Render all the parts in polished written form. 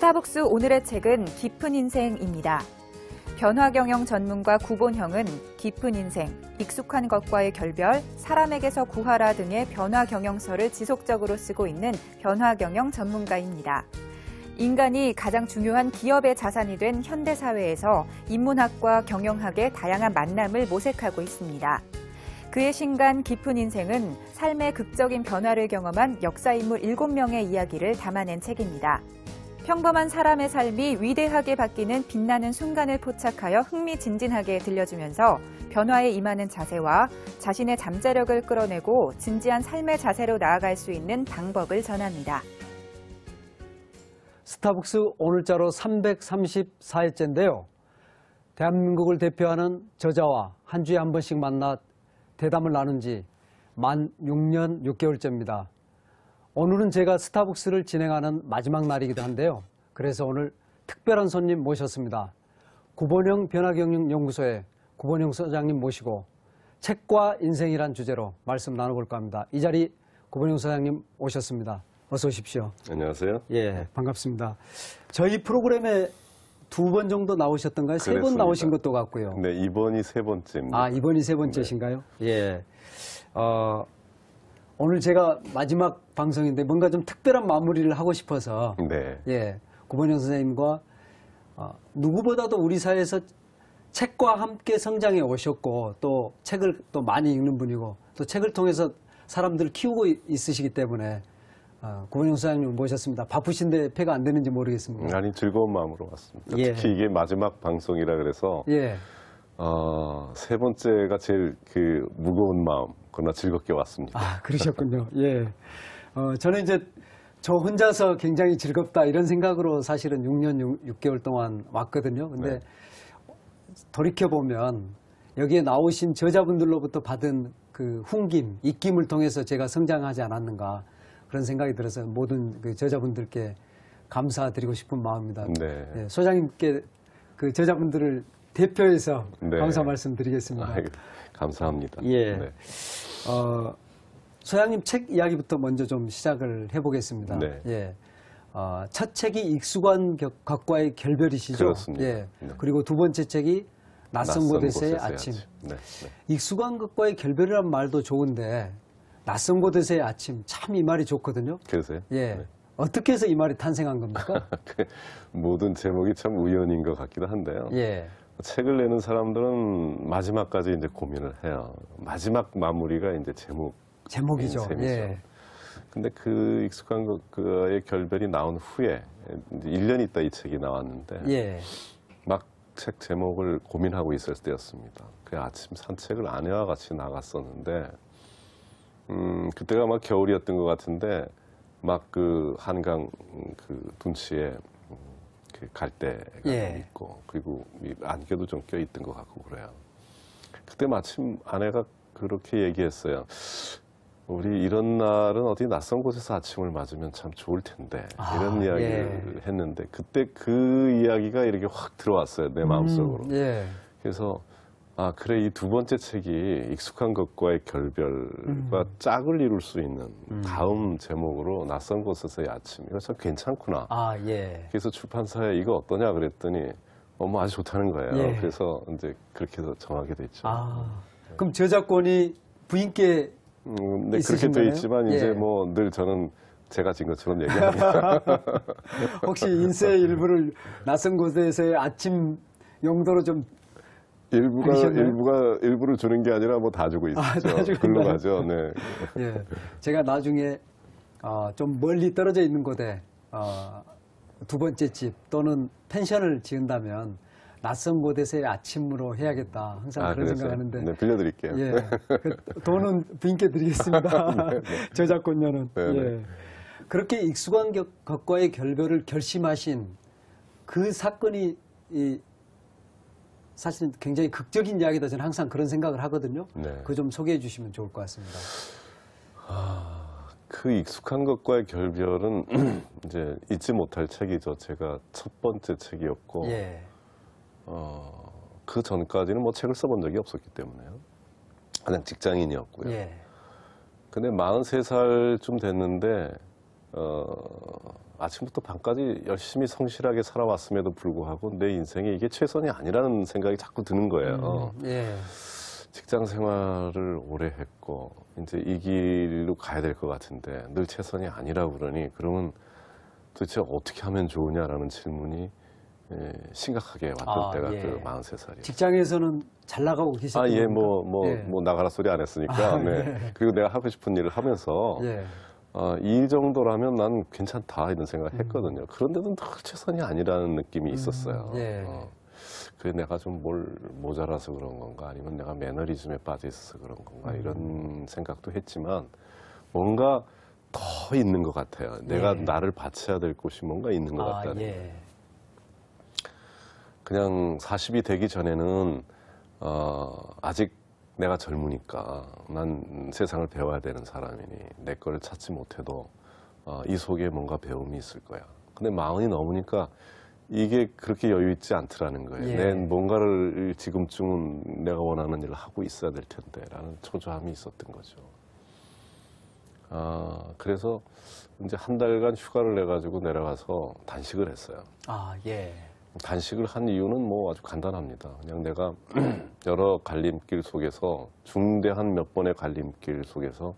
스타벅스 오늘의 책은 깊은 인생입니다. 변화경영 전문가 구본형은 깊은 인생, 익숙한 것과의 결별, 사람에게서 구하라 등의 변화경영서를 지속적으로 쓰고 있는 변화경영 전문가입니다. 인간이 가장 중요한 기업의 자산이 된 현대사회에서 인문학과 경영학의 다양한 만남을 모색하고 있습니다. 그의 신간 깊은 인생은 삶의 극적인 변화를 경험한 역사인물 7명의 이야기를 담아낸 책입니다. 평범한 사람의 삶이 위대하게 바뀌는 빛나는 순간을 포착하여 흥미진진하게 들려주면서 변화에 임하는 자세와 자신의 잠재력을 끌어내고 진지한 삶의 자세로 나아갈 수 있는 방법을 전합니다. 스타벅스 오늘자로 334회째인데요. 대한민국을 대표하는 저자와 한 주에 한 번씩 만나 대담을 나눈 지 만 6년 6개월째입니다. 오늘은 제가 스타벅스를 진행하는 마지막 날이기도 한데요. 그래서 오늘 특별한 손님 모셨습니다. 구본형 변화경영연구소의 구본형 소장님 모시고 책과 인생이란 주제로 말씀 나눠볼까 합니다. 이 자리 구본형 소장님 오셨습니다. 어서 오십시오. 안녕하세요. 예, 반갑습니다. 저희 프로그램에 2번 정도 나오셨던가요? 3번 나오신 것도 같고요. 네, 이번이 3번째입니다. 아, 이번이 3번째신가요? 네. 예. 오늘 제가 마지막 방송인데 뭔가 좀 특별한 마무리를 하고 싶어서 네. 예, 구본형 선생님과 누구보다도 우리 사회에서 책과 함께 성장해 오셨고 또 책을 또 많이 읽는 분이고 또 책을 통해서 사람들을 키우고 있으시기 때문에 구본형 선생님을 모셨습니다. 바쁘신데 폐가 안 되는지 모르겠습니다. 아니, 즐거운 마음으로 왔습니다. 예. 특히 이게 마지막 방송이라 그래서 예. 3번째가 제일 무거운 마음, 그러나 즐겁게 왔습니다. 아, 그러셨군요. 예. 저는 이제 저 혼자서 굉장히 즐겁다 이런 생각으로 사실은 6년 6개월 동안 왔거든요. 근데 네. 돌이켜보면 여기에 나오신 저자분들로부터 받은 그 훈김, 입김을 통해서 제가 성장하지 않았는가 그런 생각이 들어서 모든 그 저자분들께 감사드리고 싶은 마음입니다. 네. 예, 소장님께 그 저자분들을 대표해서 네. 감사 말씀드리겠습니다. 아이고, 감사합니다. 예. 네. 소장님 책 이야기부터 먼저 좀 시작을 해보겠습니다. 네. 예. 첫 책이 익숙한 것과의 결별이시죠? 그렇습니다. 예. 네. 그리고 두 번째 책이 낯선 곳에서의 아침. 네. 네. 익숙한 것과의 결별이란 말도 좋은데 낯선 곳에서의 아침 참 이 말이 좋거든요. 그러세요? 예. 네. 어떻게 해서 이 말이 탄생한 겁니까? 모든 제목이 참 우연인 것 같기도 한데요. 예. 책을 내는 사람들은 마지막까지 이제 고민을 해요. 마지막 마무리가 이제 제목이죠. 셈이죠. 예. 근데 그 익숙한 것과의 결별이 나온 후에 이제 1년 있다 이 책이 나왔는데 예. 막 책 제목을 고민하고 있을 때였습니다. 그 아침 산책을 아내와 같이 나갔었는데 그때가 막 겨울이었던 것 같은데 막 그 한강 둔치에 그 갈대가 예. 있고 그리고 안개도 좀 껴 있던 것 같고 그래요. 그때 마침 아내가 그렇게 얘기했어요. 우리 이런 날은 어디 낯선 곳에서 아침을 맞으면 참 좋을 텐데 이런 이야기를 예. 했는데 그때 그 이야기가 이렇게 확 들어왔어요. 내 마음속으로. 예. 그래서 그래, 이 두 번째 책이 익숙한 것과의 결별과 짝을 이룰 수 있는 다음 제목으로 낯선 곳에서의 아침. 이거 참 괜찮구나. 아, 예. 그래서 출판사에 이거 어떠냐 그랬더니 아주 좋다는 거예요. 예. 그래서 이제 그렇게 해서 정하게 됐죠. 그럼 저작권이 부인께 네, 그렇게 돼 있지만 예. 이제 뭐 늘 저는 제가 지은 것처럼 얘기합니다. 혹시 인쇄의 일부를 낯선 곳에서의 아침 용도로 좀 일부를 주는 게 아니라 뭐 다 주고 있죠. 글로 가죠. 네. 예. 제가 나중에 좀 멀리 떨어져 있는 곳에 두 번째 집 또는 펜션을 지은다면 낯선 곳에서의 아침으로 해야겠다. 항상 그런 생각하는데. 네, 빌려드릴게요. 예. 그 돈은 부인께 드리겠습니다. 네, 네. 저작권료는. 네, 네. 예. 그렇게 익숙한 것과의 결별을 결심하신 그 사건이 사실은 굉장히 극적인 이야기다. 저는 항상 그런 생각을 하거든요. 네. 그거 좀 소개해 주시면 좋을 것 같습니다. 그 익숙한 것과의 결별은 이제 잊지 못할 책이죠. 제가 첫 번째 책이었고, 예. 그 전까지는 뭐 책을 써본 적이 없었기 때문에요. 그냥 직장인이었고요. 예. 근데 43살쯤 됐는데 아침부터 밤까지 열심히 성실하게 살아왔음에도 불구하고 내 인생에 이게 최선이 아니라는 생각이 자꾸 드는 거예요. 예. 직장 생활을 오래 했고 이제 이 길로 가야 될 것 같은데 늘 최선이 아니라고 그러면 도대체 어떻게 하면 좋으냐라는 질문이 심각하게 왔던 때가 예. 그 43살이에요. 직장에서는 잘 나가고 계셨던 예, 겁니까? 뭐 나가라 소리 안 했으니까. 네. 예. 그리고 내가 하고 싶은 일을 하면서 예. 이 정도라면 난 괜찮다 이런 생각을 했거든요. 그런데도 늘 최선이 아니라는 느낌이 있었어요. 예. 그래 내가 좀 뭘 모자라서 그런 건가 아니면 내가 매너리즘에 빠져 있어서 그런 건가 이런 생각도 했지만 뭔가 더 있는 것 같아요. 내가 나를 바쳐야 될 곳이 뭔가 있는 것 같다는 거예요. 그냥 40이 되기 전에는 아직 내가 젊으니까 난 세상을 배워야 되는 사람이니 내 거를 찾지 못해도 이 속에 뭔가 배움이 있을 거야. 근데 40이 넘으니까 이게 그렇게 여유 있지 않더라는 거예요. 예. 내 뭔가를 지금쯤은 내가 원하는 일을 하고 있어야 될 텐데 라는 초조함이 있었던 거죠. 그래서 이제 한 달간 휴가를 내가지고 내려가서 단식을 했어요. 예. 단식을 한 이유는 뭐 아주 간단합니다. 그냥 내가 여러 갈림길 속에서 중대한 몇 번의 갈림길 속에서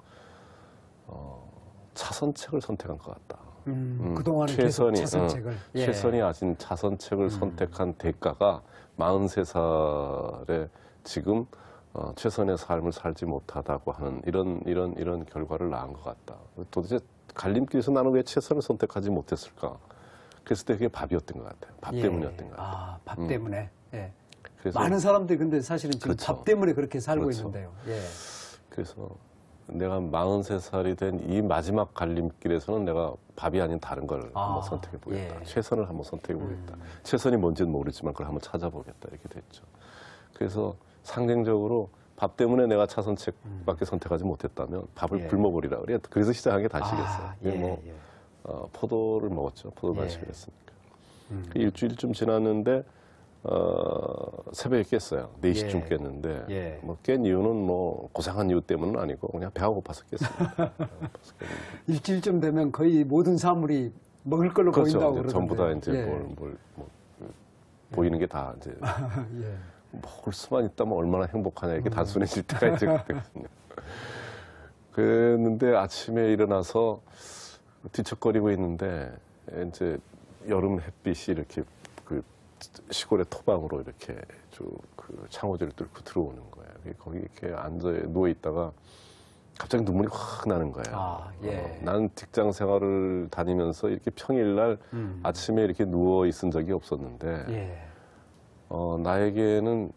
차선책을 선택한 것 같다. 그동안은 계속 차선책을. 최선이 아닌 차선책을 선택한 대가가 43살에 지금 최선의 삶을 살지 못하다고 하는 이런 결과를 낳은 것 같다. 도대체 갈림길에서 나는 왜 최선을 선택하지 못했을까? 그랬을 때 그게 밥이었던 것 같아요. 밥 때문이었던 것 같아요. 밥 때문에. 예. 그래서 많은 사람들이 근데 사실은 지금 그렇죠. 밥 때문에 그렇게 살고 그렇죠. 있는데요. 예. 그래서 내가 43살이 된 이 마지막 갈림길에서는 내가 밥이 아닌 다른 걸 한번 선택해 보겠다. 예. 최선을 한번 선택해 보겠다. 최선이 뭔지는 모르지만 그걸 한번 찾아보겠다. 이렇게 됐죠. 그래서 상징적으로 밥 때문에 내가 차선책밖에 선택하지 못했다면 밥을 굶어버리라 그래. 그래서 시작한 게 단식이었어요. 포도를 먹었죠. 포도 단식을 했으니까. 그 일주일쯤 지났는데 새벽에 깼어요. 4시쯤 깼는데 뭐 깬 이유는 뭐 고상한 이유 때문은 아니고 그냥 배가 고파서 깼어요. 일주일쯤 되면 거의 모든 사물이 먹을 걸로 그렇죠. 보인다고 그러던데. 전부 다 이제 보이는 게 다 이제 먹을 수만 있다면 얼마나 행복하냐 이렇게 단순해질 때가 이제 그때거든요. 그랬는데 아침에 일어나서 뒤척거리고 있는데 이제 여름 햇빛이 이렇게 그 시골의 토방으로 이렇게 쭉 그 창호지를 뚫고 들어오는 거예요. 거기 이렇게 앉아 누워 있다가 갑자기 눈물이 확 나는 거예요. 난 직장 생활을 다니면서 이렇게 평일날 아침에 이렇게 누워 있은 적이 없었는데 나에게는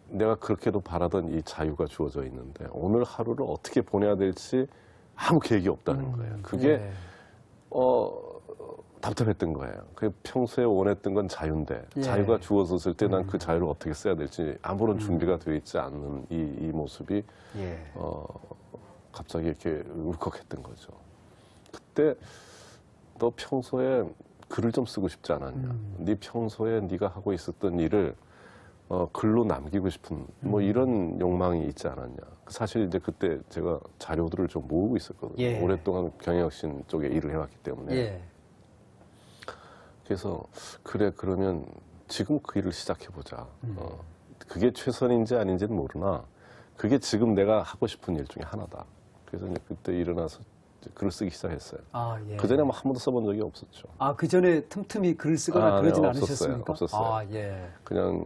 내가 그렇게도 바라던 이 자유가 주어져 있는데 오늘 하루를 어떻게 보내야 될지 아무 계획이 없다는 거예요. 그게 답답했던 거예요. 그 평소에 원했던 건 자유인데 자유가 주어졌을 때 난 그 자유를 어떻게 써야 될지 아무런 준비가 되어 있지 않는 이 모습이 갑자기 이렇게 울컥했던 거죠. 그때 너 평소에 글을 좀 쓰고 싶지 않았냐? 네 평소에 네가 하고 있었던 일을 글로 남기고 싶은 뭐 이런 욕망이 있지 않았냐? 사실 이제 그때 제가 자료들을 좀 모으고 있었거든요. 오랫동안 경영혁신 쪽에 일을 해왔기 때문에. 그래서 그래 그러면 지금 그 일을 시작해보자. 그게 최선인지 아닌지는 모르나 그게 지금 내가 하고 싶은 일 중에 하나다. 그래서 이제 그때 일어나서 이제 글을 쓰기 시작했어요. 그 전에 뭐 한 번도 써본 적이 없었죠. 그 전에 틈틈이 글을 쓰거나 그러진 않으셨습니까? 없었어요. 그냥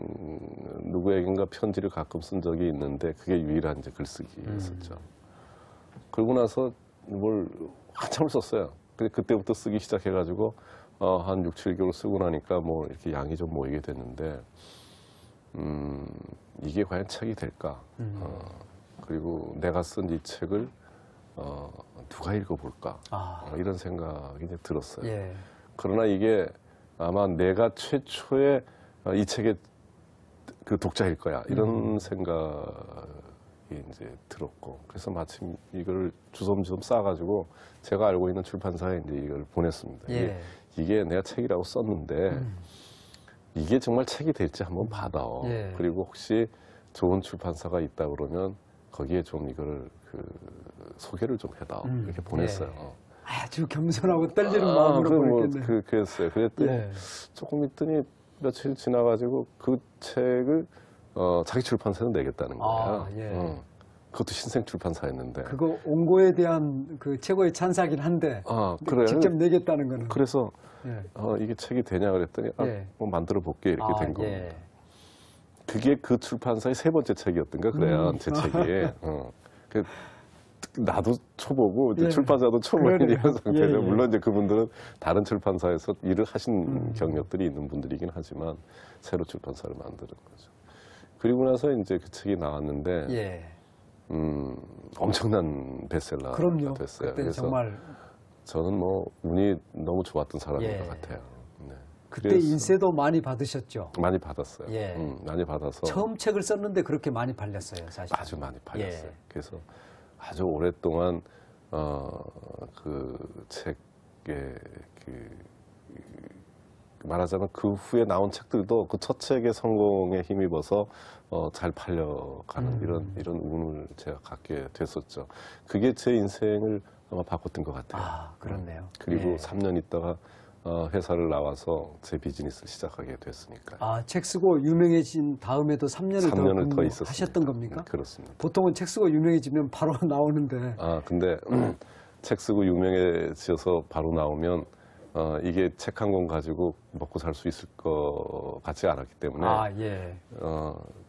누구에겐가 편지를 가끔 쓴 적이 있는데 그게 유일한 이제 글쓰기였었죠. 그러고 나서 뭘 한참을 썼어요. 근데 그때부터 쓰기 시작해가지고 한 6, 7개월 쓰고 나니까 뭐 이렇게 양이 좀 모이게 됐는데 이게 과연 책이 될까? 그리고 내가 쓴 이 책을 누가 읽어볼까? 이런 생각이 이제 들었어요. 그러나 이게 아마 내가 최초의 이 책의 그 독자일 거야. 이런 생각이 이제 들었고. 그래서 마침 이걸 주섬주섬 싸가지고 제가 알고 있는 출판사에 이제 이걸 보냈습니다. 이게 내가 책이라고 썼는데 이게 정말 책이 될지 한번 받아오. 그리고 혹시 좋은 출판사가 있다 그러면 거기에 좀 이거를 소개를 좀 해다오. 이렇게 보냈어요. 아주 겸손하고 떨리는 마음으로 보냈겠네요. 그랬어요. 그랬더니 예. 조금 있더니 며칠 지나가지고 그 책을 자기 출판사에서 내겠다는 거예요. 예. 그것도 신생 출판사였는데. 그거 온고에 대한 그 최고의 찬사긴 한데 그래요. 직접 내겠다는 거는. 그래서 예. 이게 책이 되냐 그랬더니 예. 뭐 만들어 볼게 이렇게 된 겁니다. 예. 그게 그 출판사의 세 번째 책이었던가 그래요. 제 책이. 나도 초보고 이제 예. 출판사도 초보인 이런 상태죠. 예. 물론 이제 그분들은 다른 출판사에서 일을 하신 경력들이 있는 분들이긴 하지만 새로 출판사를 만드는 거죠. 그리고 나서 이제 그 책이 나왔는데 예. 엄청난 베스트셀러가 그럼요. 됐어요. 그때 그래서 정말 저는 뭐 운이 너무 좋았던 사람인 예. 것 같아요. 네. 그때 그래서 인쇄도 많이 받으셨죠. 많이 받았어요. 예. 많이 받아서 처음 책을 썼는데 그렇게 많이 팔렸어요, 사실. 아주 많이 팔렸어요. 예. 그래서 아주 오랫동안 그 책에 말하자면 그 후에 나온 책들도 그 첫 책의 성공에 힘입어서 잘 팔려가는 이런 운을 제가 갖게 됐었죠. 그게 제 인생을 아마 바꿨던 것 같아요. 그렇네요. 그리고 예. 3년 있다가 회사를 나와서 제 비즈니스를 시작하게 됐으니까. 책 쓰고 유명해진 다음에도 3년을 더 있었습니다. 하셨던 겁니까? 그렇습니다. 보통은 책 쓰고 유명해지면 바로 나오는데. 근데 책 쓰고 유명해져서 바로 나오면 이게 책 한 권 가지고 먹고 살 수 있을 것 같지 않았기 때문에 예.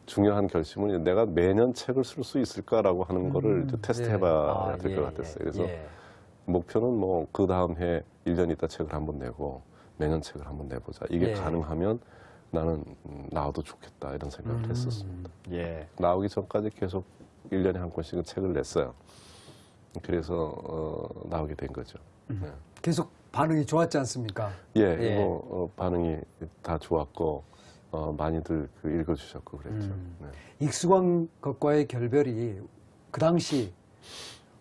중요한 결심은 내가 매년 책을 쓸 수 있을까라고 하는 거를 이제 테스트해봐야 될 것 같았어요. 그래서 목표는 뭐 그 다음 해 1년 있다 책을 한번 내고 매년 책을 한번 내보자. 이게 가능하면 나는 나와도 좋겠다 이런 생각을 했었습니다. 예. 나오기 전까지 계속 1년에 한 권씩은 책을 냈어요. 그래서 나오게 된 거죠. 네. 계속 반응이 좋았지 않습니까? 예. 뭐 반응이 다 좋았고 많이들 읽어주셨고 그랬죠. 네. 익숙한 것과의 결별이 그 당시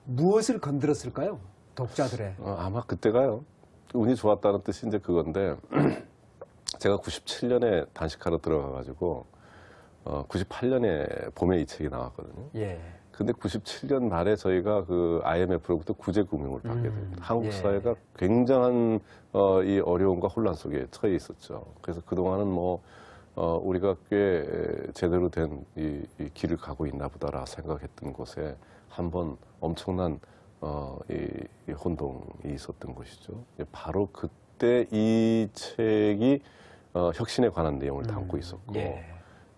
무엇을 건드렸을까요? 독자들의. 아마 그때가요. 운이 좋았다는 뜻이 이제 그건데 제가 97년에 단식하러 들어가가지고 98년에 봄에 이 책이 나왔거든요. 예. 근데 97년 말에 저희가 그 IMF로부터 구제금융을 받게 됩니다. 한국 사회가 굉장한 이 어려움과 혼란 속에 처해 있었죠. 그래서 그동안은 뭐 우리가 꽤 제대로 된 이 길을 가고 있나 보다라 생각했던 곳에 한번 엄청난 이 혼동이 있었던 것이죠. 바로 그때 이 책이 혁신에 관한 내용을 담고 있었고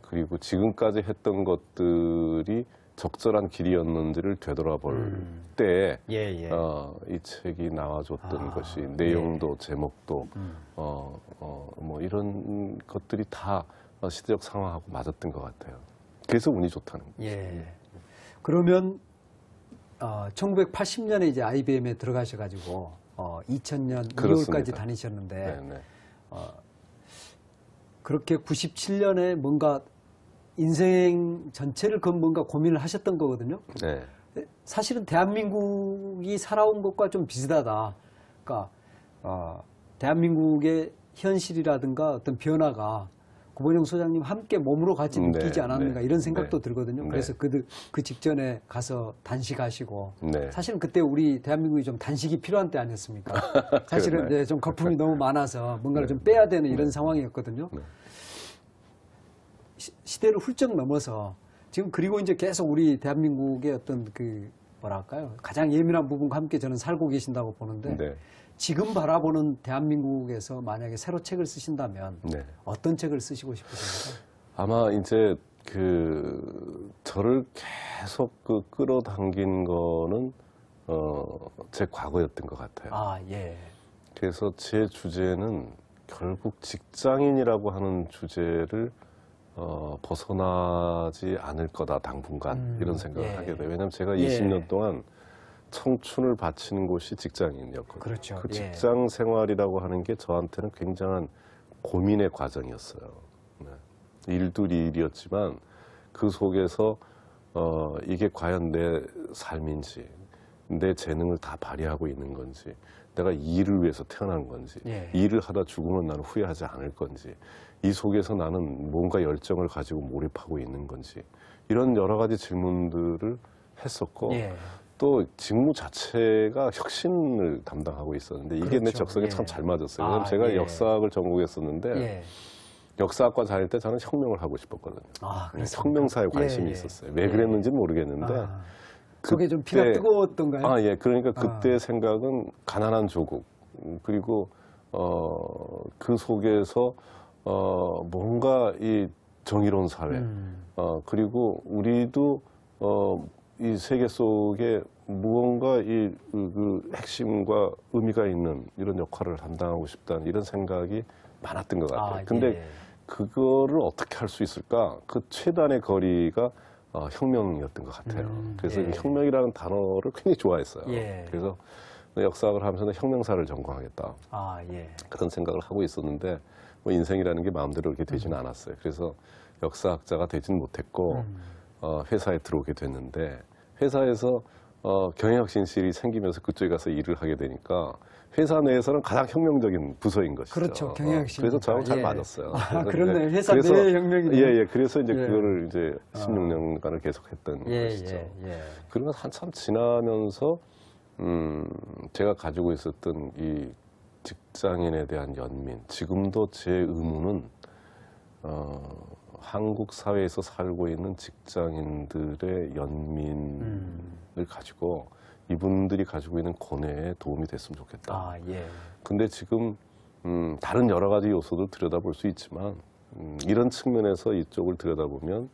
그리고 지금까지 했던 것들이 적절한 길이었는지를 되돌아볼 때 이 책이 나와줬던 것이 내용도 제목도 뭐 이런 것들이 다 시대적 상황하고 맞았던 것 같아요. 그래서 운이 좋다는 거죠. 그러면 1980년에 이제 IBM에 들어가셔가지고 2000년 그렇습니다. 2월까지 다니셨는데 네네. 그렇게 97년에 뭔가 인생 전체를 뭔가 고민을 하셨던 거거든요. 네. 사실은 대한민국이 살아온 것과 좀 비슷하다. 그러니까 대한민국의 현실이라든가 어떤 변화가 구본영 소장님 함께 몸으로 같이 느끼지 않았는가 이런 생각도 들거든요. 그래서 그 직전에 가서 단식하시고 사실은 그때 우리 대한민국이 좀 단식이 필요한 때 아니었습니까? 사실은 이제 좀 거품이 너무 많아서 뭔가를 좀 빼야 되는 이런 상황이었거든요. 시대를 훌쩍 넘어서 지금 그리고 이제 계속 우리 대한민국의 어떤 그 뭐랄까요 가장 예민한 부분과 함께 저는 살고 계신다고 보는데 지금 바라보는 대한민국에서 만약에 새로 책을 쓰신다면 어떤 책을 쓰시고 싶으십니까? 아마 이제 저를 계속 끌어당긴 거는 제 과거였던 것 같아요. 그래서 제 주제는 결국 직장인이라고 하는 주제를 벗어나지 않을 거다 당분간 이런 생각을 하게 돼요. 왜냐하면 제가 20년 동안 청춘을 바치는 곳이 직장인이었거든요. 그렇죠. 그 직장 생활이라고 하는 게 저한테는 굉장한 고민의 과정이었어요. 일도 일이었지만 그 속에서 이게 과연 내 삶인지 내 재능을 다 발휘하고 있는 건지 내가 일을 위해서 태어난 건지 일을 하다 죽으면 나는 후회하지 않을 건지 이 속에서 나는 뭔가 열정을 가지고 몰입하고 있는 건지 이런 여러 가지 질문들을 했었고 또 직무 자체가 혁신을 담당하고 있었는데 이게 그렇죠. 내 적성에 예. 참 잘 맞았어요. 왜냐면 제가 예. 역사학을 전공했었는데 예. 역사학과 다닐 때 저는 혁명을 하고 싶었거든요. 그렇습니까? 혁명사에 관심이 예, 예. 있었어요. 왜 그랬는지는 모르겠는데 그게 좀 피가 뜨거웠던가요? 예. 그러니까 그때 생각은 가난한 조국 그리고 그 속에서 뭔가 이 정의로운 사회 그리고 우리도 이 세계 속에 무언가 그 핵심과 의미가 있는 이런 역할을 담당하고 싶다는 이런 생각이 많았던 것 같아요. 근데 예. 그거를 어떻게 할 수 있을까? 그 최단의 거리가 혁명이었던 것 같아요. 그래서 예. 혁명이라는 단어를 굉장히 좋아했어요. 예. 그래서 역사학을 하면서는 혁명사를 전공하겠다. 예. 그런 생각을 하고 있었는데 뭐 인생이라는 게 마음대로 이렇게 되지는 않았어요. 그래서 역사학자가 되지는 못했고 회사에 들어오게 됐는데 회사에서 경영혁신실이 생기면서 그쪽에 가서 일을 하게 되니까 회사 내에서는 가장 혁명적인 부서인 것이죠. 그렇죠. 경영혁신. 그래서 저하고 잘 예. 맞았어요. 그렇네. 회사 내 혁명이네요. 예. 그래서 이제 예. 그거를 이제 16년간을 계속했던 것이죠. 그러고 한참 지나면서 제가 가지고 있었던 이 직장인에 대한 연민, 지금도 제 의무는 한국 사회에서 살고 있는 직장인들의 연민을 가지고 이분들이 가지고 있는 고뇌에 도움이 됐으면 좋겠다. 근데 지금 다른 여러 가지 요소들 들여다볼 수 있지만 이런 측면에서 이쪽을 들여다보면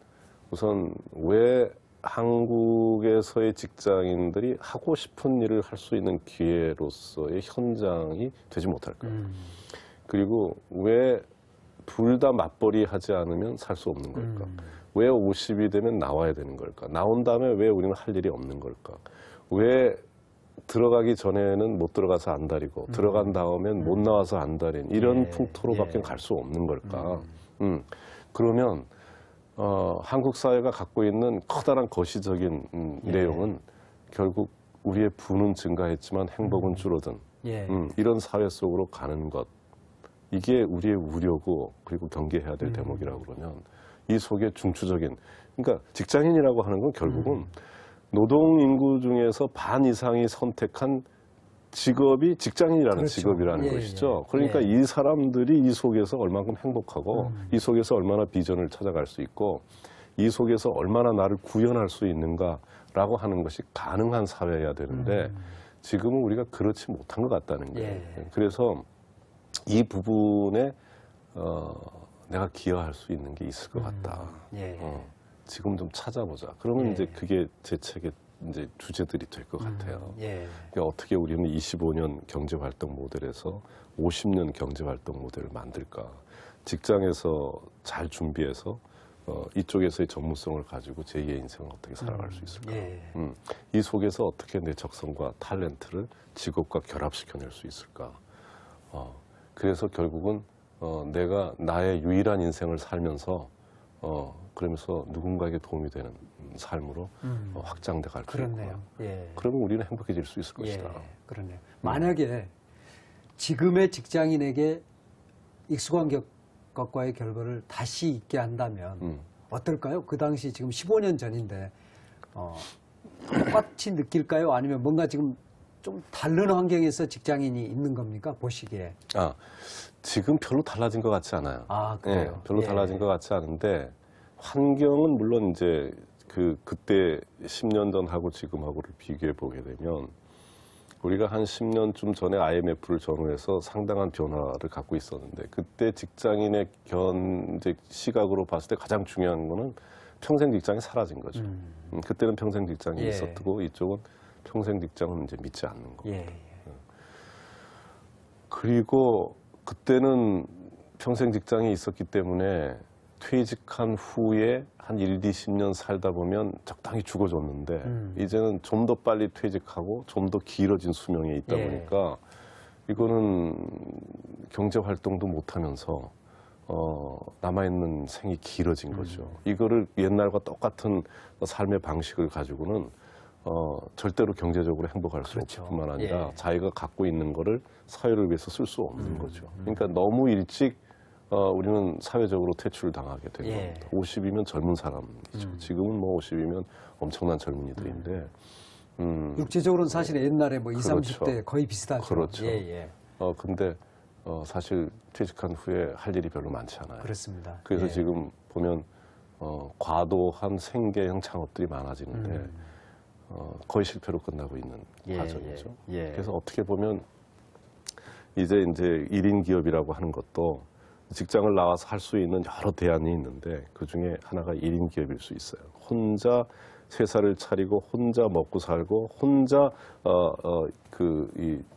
우선 왜 한국에서의 직장인들이 하고 싶은 일을 할 수 있는 기회로서의 현장이 되지 못할까? 그리고 왜 둘 다 맞벌이 하지 않으면 살 수 없는 걸까? 왜 50이 되면 나와야 되는 걸까? 나온 다음에 왜 우리는 할 일이 없는 걸까? 왜 들어가기 전에는 못 들어가서 안달이고 들어간 다음엔 못 나와서 안달인 이런 풍토로밖에 갈 수 없는 걸까? 그러면 한국 사회가 갖고 있는 커다란 거시적인 내용은 결국 우리의 부는 증가했지만 행복은 줄어든 이런 사회 속으로 가는 것. 이게 우리의 우려고 그리고 경계해야 될 대목이라고 그러면 이 속에 중추적인 그러니까 직장인이라고 하는 건 결국은 노동 인구 중에서 반 이상이 선택한 직업이 직장인이라는 그렇죠. 직업이라는 것이죠. 그러니까 이 사람들이 이 속에서 얼마큼 행복하고 이 속에서 얼마나 비전을 찾아갈 수 있고 이 속에서 얼마나 나를 구현할 수 있는가라고 하는 것이 가능한 사회여야 되는데 지금은 우리가 그렇지 못한 것 같다는 거예요. 그래서 이 부분에 내가 기여할 수 있는 게 있을 것 같다. 지금 좀 찾아보자. 그러면 이제 그게 제 책의 이제 주제들이 될 것 같아요. 그러니까 어떻게 우리는 25년 경제활동 모델에서 50년 경제활동 모델을 만들까? 직장에서 잘 준비해서 이쪽에서의 전문성을 가지고 제2의 인생을 어떻게 살아갈 수 있을까? 이 속에서 어떻게 내 적성과 탤런트를 직업과 결합시켜낼 수 있을까? 그래서 결국은 내가 나의 유일한 인생을 살면서 그러면서 누군가에게 도움이 되는 삶으로 확장돼 갈 수 있고 그러면 우리는 행복해질 수 있을 것이다. 그러네요. 만약에 지금의 직장인에게 익숙한 것과의 결과를 다시 있게 한다면 어떨까요? 그 당시 지금 15년 전인데 똑같이 느낄까요? 아니면 뭔가 지금 좀 다른 환경에서 직장인이 있는 겁니까? 보시기에. 지금 별로 달라진 것 같지 않아요. 그래요? 별로 달라진 것 같지 않은데 환경은 물론 이제 그때 10년 전하고 지금하고를 비교해 보게 되면 우리가 한 10년쯤 전에 IMF를 전후해서 상당한 변화를 갖고 있었는데 그때 직장인의 현재 시각으로 봤을 때 가장 중요한 거는 평생 직장이 사라진 거죠. 그때는 평생 직장이 있었고 이쪽은 평생 직장은 이제 믿지 않는 거고. 그리고 그때는 평생 직장이 있었기 때문에 퇴직한 후에 한 1, 20년 살다 보면 적당히 죽어줬는데 이제는 좀 더 빨리 퇴직하고 좀 더 길어진 수명에 있다 보니까 이거는 경제활동도 못하면서 남아있는 생이 길어진 거죠. 이거를 옛날과 똑같은 삶의 방식을 가지고는 절대로 경제적으로 행복할 수 없을 뿐만 아니라 자기가 갖고 있는 거를 사회를 위해서 쓸 수 없는 거죠. 그러니까 너무 일찍 우리는 사회적으로 퇴출을 당하게 된 겁니다. 50이면 젊은 사람이죠. 지금은 뭐 50이면 엄청난 젊은이들인데 육체적으로는 사실 옛날에 뭐 20, 그렇죠. 30대 거의 비슷하죠. 그렇죠. 예. 근데 사실 퇴직한 후에 할 일이 별로 많지 않아요. 그렇습니다. 그래서 예. 지금 보면 과도한 생계형 창업들이 많아지는데 거의 실패로 끝나고 있는 과정이죠. 예. 그래서 어떻게 보면 이제 1인 기업이라고 하는 것도 직장을 나와서 할 수 있는 여러 대안이 있는데 그 중에 하나가 1인 기업일 수 있어요. 혼자 회사를 차리고 혼자 먹고 살고 혼자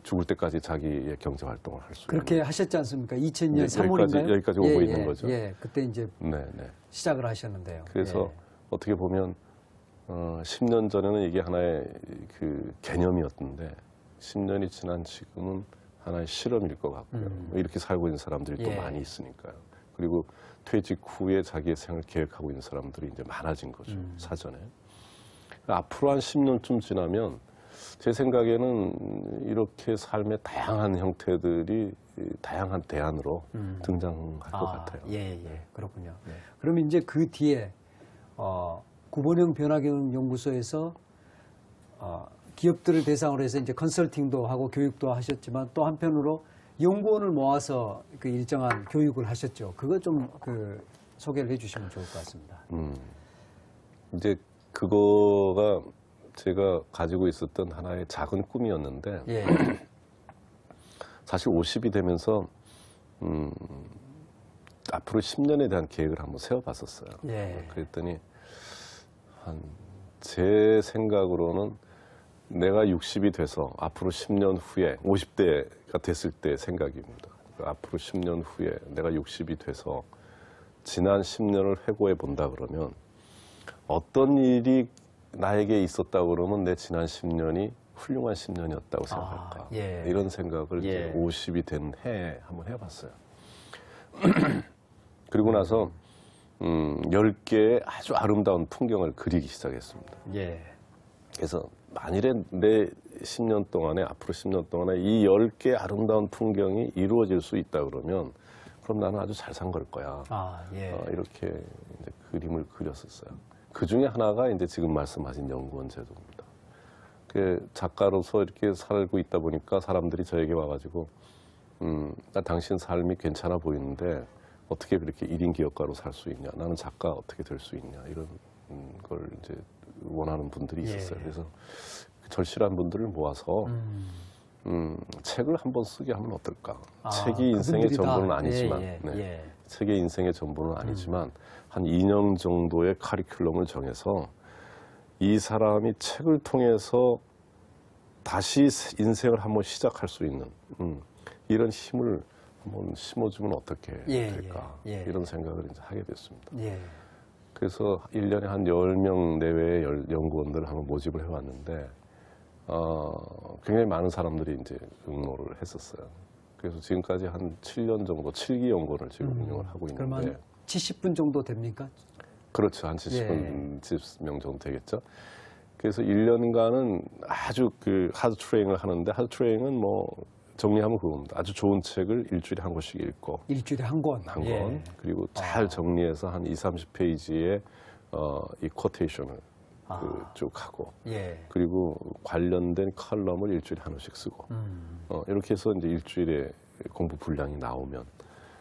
죽을 때까지 자기의 경제 활동을 할 수 있는. 그렇게 하셨지 않습니까? 2000년 3월인가요? 여기까지 오고 있는 거죠. 예, 그때 이제 네. 시작을 하셨는데요. 그래서 어떻게 보면 10년 전에는 이게 하나의 그 개념이었는데 10년이 지난 지금은 하나의 실험일 것 같고요. 이렇게 살고 있는 사람들이 또 많이 있으니까요. 그리고 퇴직 후에 자기의 생을 계획하고 있는 사람들이 이제 많아진 거죠. 사전에. 앞으로 한 10년쯤 지나면 제 생각에는 이렇게 삶의 다양한 형태들이 다양한 대안으로 등장할 것 같아요. 예, 그렇군요. 그러면 이제 그 뒤에 구본형 변화경영연구소에서 기업들을 대상으로 해서 이제 컨설팅도 하고 교육도 하셨지만 또 한편으로 연구원을 모아서 그 일정한 교육을 하셨죠. 그거 좀 소개를 해주시면 좋을 것 같습니다. 이제 그거가 제가 가지고 있었던 하나의 작은 꿈이었는데 사실 50이 되면서 앞으로 10년에 대한 계획을 한번 세워봤었어요. 그랬더니 제 생각으로는 내가 60이 돼서 앞으로 10년 후에 50대가 됐을 때 생각입니다. 앞으로 10년 후에 내가 60이 돼서 지난 10년을 회고해 본다 그러면 어떤 일이 나에게 있었다 그러면 내 지난 10년이 훌륭한 10년이었다고 생각할까. 이런 생각을 이제 50이 된 해에 한번 해봤어요. 그리고 나서 10개의 아주 아름다운 풍경을 그리기 시작했습니다. 그래서 만일에 내 10년 동안에 앞으로 10년 동안에 이 10개의 아름다운 풍경이 이루어질 수 있다 그러면 그럼 나는 아주 잘 산 걸 거야. 이렇게 이제 그림을 그렸었어요. 그 중에 하나가 이제 지금 말씀하신 연구원 제도입니다. 그 작가로서 이렇게 살고 있다 보니까 사람들이 저에게 와가지고 당신 삶이 괜찮아 보이는데 어떻게 그렇게 1인 기업가로 살 수 있냐? 나는 작가 어떻게 될 수 있냐? 이런 걸 이제 원하는 분들이 있었어요. 그래서 절실한 분들을 모아서 책을 한번 쓰게 하면 어떨까? 책이 인생의 전부는 아니지만, 책이 인생의 전부는 아니지만 한 2년 정도의 커리큘럼을 정해서 이 사람이 책을 통해서 다시 인생을 한번 시작할 수 있는 이런 힘을 한번 심어주면 어떻게 될까? 이런 생각을 이제 하게 됐습니다. 그래서 1년에 한 10명 내외의 연구원들을 한번 모집을 해왔는데 굉장히 많은 사람들이 이제 응모를 했었어요. 그래서 지금까지 한 7년 정도 7기 연구원을 지금 운영을 하고 있는데 그럼 한 70분 정도 됩니까? 그렇죠. 한 70명 정도 되겠죠. 그래서 1년간은 아주 그 하드 트레이닝을 하는데 하드 트레이닝은 뭐 정리하면 그겁니다. 아주 좋은 책을 일주일에 한 권씩 읽고 일주일에 한 권. 그리고 잘 정리해서 한 20, 30페이지의 이 쿼테이션을 쭉 하고 그리고 관련된 칼럼을 일주일에 하나씩 쓰고 이렇게 해서 이제 일주일에 공부 분량이 나오면